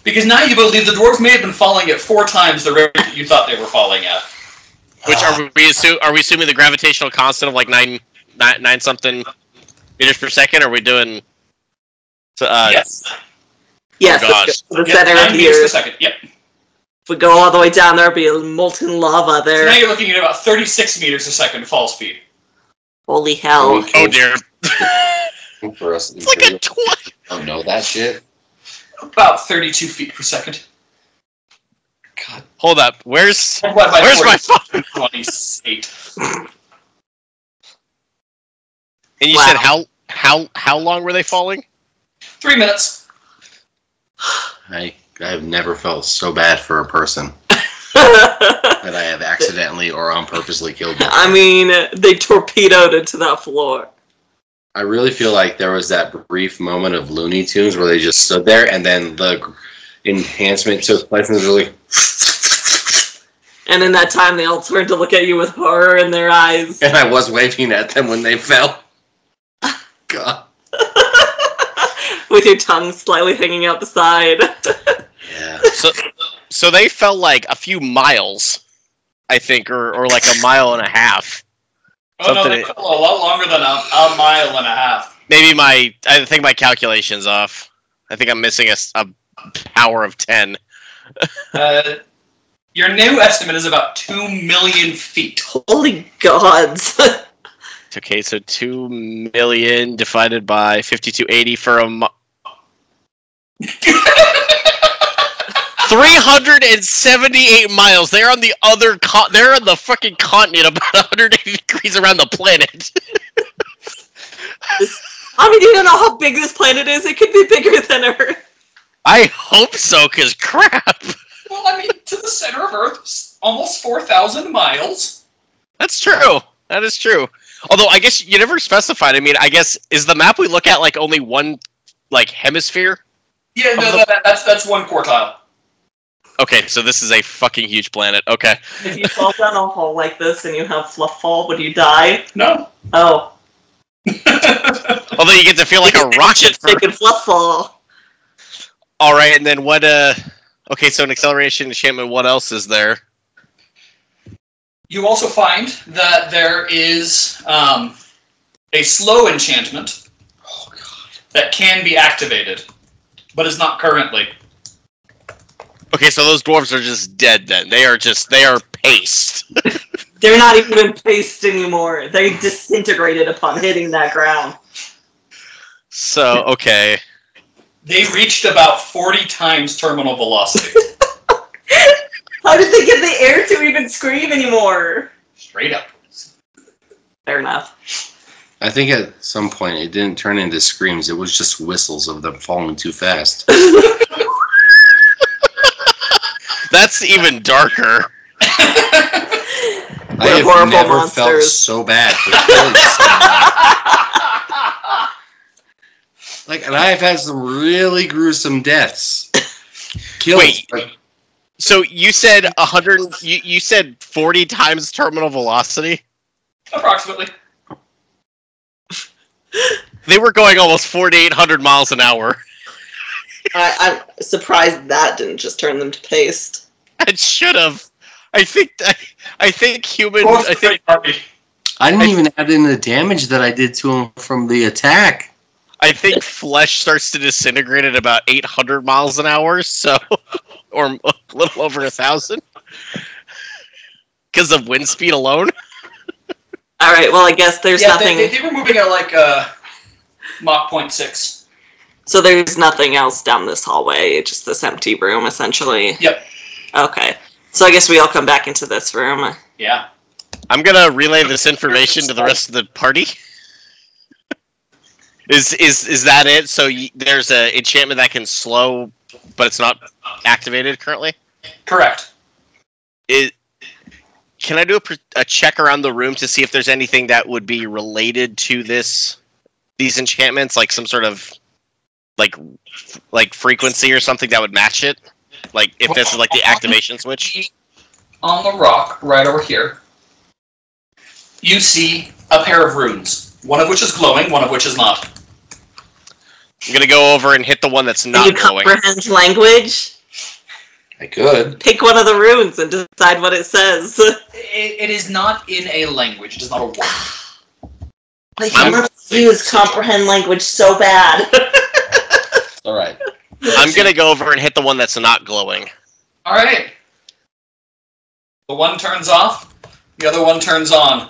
because now you believe the dwarves may have been falling at 4 times the rate that you thought they were falling at. Which are we assuming the gravitational constant of like nine something meters per second? Or are we doing? Yes. Yes, Oh, gosh. the Yep, center 9 of the meters per earth. second. Yep. If we go all the way down, there'll be a molten lava So there. now you're looking at about 36 meters a second fall speed. Holy hell. Oh dear. For us, It's like a 20. don't know that shit. About 32 feet per second. God. Hold up. Where's Multiplied by my 40, phone? 28. And you Wow. said how long were they falling? 3 minutes. I have never felt so bad for a person that I have accidentally or on purposely killed them. I mean, they torpedoed into that floor. I really feel like there was that brief moment of Looney Tunes where they just stood there and then the enhancement took place and it was really... And in that time, they all turned to look at you with horror in their eyes. And I was waving at them when they fell. God. With your tongue slightly hanging out the side. Yeah. So they fell like a few miles, I think, or like a mile and a half. Oh no, they fell a lot longer than a mile and a half. Maybe I think my calculation's off. I think I'm missing a power of 10. Your new estimate is about 2 million feet. Holy gods. Okay, so 2 million divided by 5280 for a 378 miles. They're on the other they're on the fucking continent about 180 degrees around the planet. I mean, you don't know how big this planet is. It could be bigger than Earth. I hope so, because crap. Well, I mean, to the center of Earth, almost 4,000 miles. That's true. That is true. Although, I guess you never specified. I mean, I guess, is the map we look at, like, only one, like, hemisphere? Yeah, no, that's one quartile. Okay, so this is a fucking huge planet. Okay. If you fall down a hole like this and you have fluff fall, would you die? No. Oh. Although you get to feel like a rocket for... Taking fluff fall. Alright, and then what, okay, so an acceleration enchantment, what else is there? You also find that there is a slow enchantment that can be activated, but is not currently. Okay, so those dwarves are just dead then. They are paste. They're not even paste anymore. They disintegrated upon hitting that ground. So, okay. They reached about 40 times terminal velocity. How did they get the air to even scream anymore? Straight up. Fair enough. I think at some point it didn't turn into screams. It was just whistles of them falling too fast. That's even darker. I have horrible never monsters. felt so bad. Like, and I've had some really gruesome deaths. Kills. Wait. So you said 100? You said 40 times terminal velocity? Approximately. They were going almost 4,800 miles an hour. I'm surprised that didn't just turn them to paste. It should have. I think human. I didn't even add in the damage that I did to him from the attack. I think flesh starts to disintegrate at about 800 miles an hour, so or a little over 1,000 because of wind speed alone. All right. Well, I guess there's nothing. They were moving at like Mach 0.6. So there's nothing else down this hallway. It's just this empty room, essentially. Yep. Okay. So I guess we all come back into this room. Yeah. I'm gonna relay this information to the rest of the party. Is that it? So there's a enchantment that can slow, but it's not activated currently? Correct. Can I do a check around the room to see if there's anything that would be related to these enchantments, like some sort of like frequency or something that would match it? Like if this is like the activation switch? On the rock, right over here, you see a pair of runes. One of which is glowing, one of which is not. I'm gonna go over and hit the one that's not glowing. Can you comprehend language? I could. Pick one of the runes and decide what it says. It is not in a language. It is not a word. Like, I must use comprehend language so bad. All right. I'm gonna go over and hit the one that's not glowing. All right. The one turns off. The other one turns on.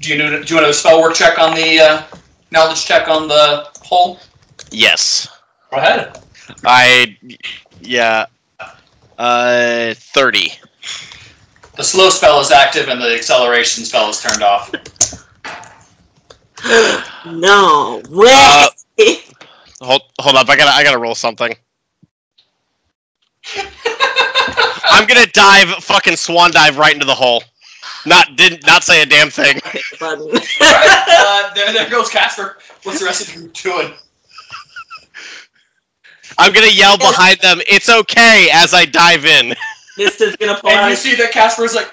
Do you want a spell work check on the knowledge check on the hole? Yes. Go ahead. 30. The slow spell is active and the acceleration spell is turned off. No way. Hold up, I gotta roll something. I'm gonna fucking swan dive right into the hole. Did not say a damn thing. Alright, there goes Casper. What's the rest of you doing? I'm gonna yell behind them, "It's okay," as I dive in. Mista's gonna pull and out. you see that Casper's like,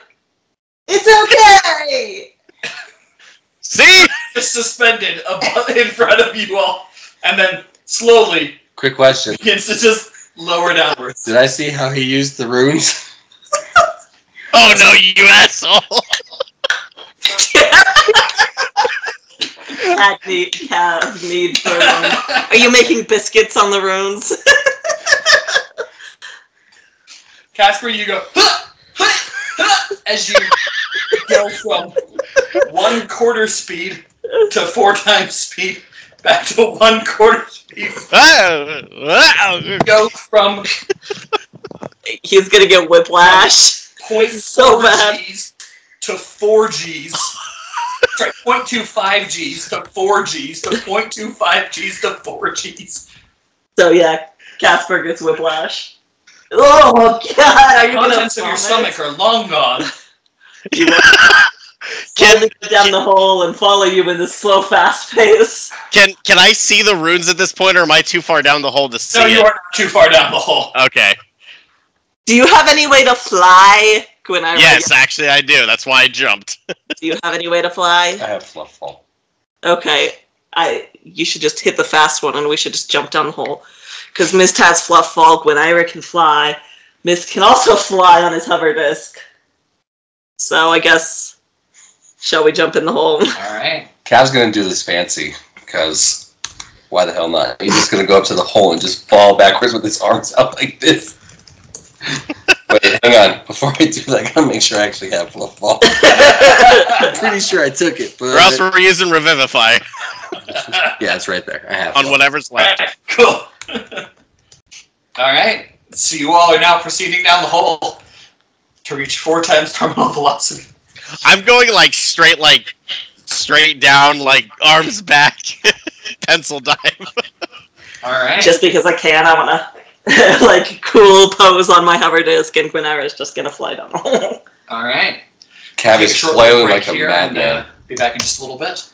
"It's okay!" See? Just suspended above in front of you all. And then slowly Quick question. begins to just Lower downwards. Did I see how he used the runes? Oh no, you asshole! Cat needs the runes. Are you making biscuits on the runes? Casper, you go as you go from 1/4 speed to 4 times speed, back to 1/4 speed. Go from He's gonna get whiplash. 0.4 So bad. Gs to 4 Gs. Sorry, 0.25 Gs to 4 Gs to 0.25 Gs to 4 Gs. So yeah, Casper gets whiplash. Oh god, are you gonna Contents of your stomach are long gone. Can go down the hole and follow you in this slow, fast pace. Can I see the runes at this point, or am I too far down the hole to see No, you it? aren't too far down the hole. Okay. Do you have any way to fly, Gwen? Yes, actually I do. That's why I jumped. Do you have any way to fly? I have fluff fall. Okay, you should just hit the fast one, and we should just jump down the hole. Because Mist has fluff fall, Gwen can fly. Mist can also fly on his hover disc. So I guess, shall we jump in the hole? Alright. Cav's gonna do this fancy, because why the hell not? He's just gonna go up to the hole and just fall backwards with his arms out like this. Wait, hang on. Before I do that, I gotta make sure I actually have fluff fall. I'm pretty sure I took it, but Or else we're using Revivify yeah, it's right there. I have on fluff. whatever's left. Alright, cool. Alright, so you all are now proceeding down the hole to reach 4 times terminal velocity. I'm going straight down, arms back, pencil dive. Alright. Just because I can, I wanna cool pose on my hover disc, and Gwen is just gonna fly down the hole. Alright. Cav Take is a short flailing break like a here madman. and be back in just a little bit.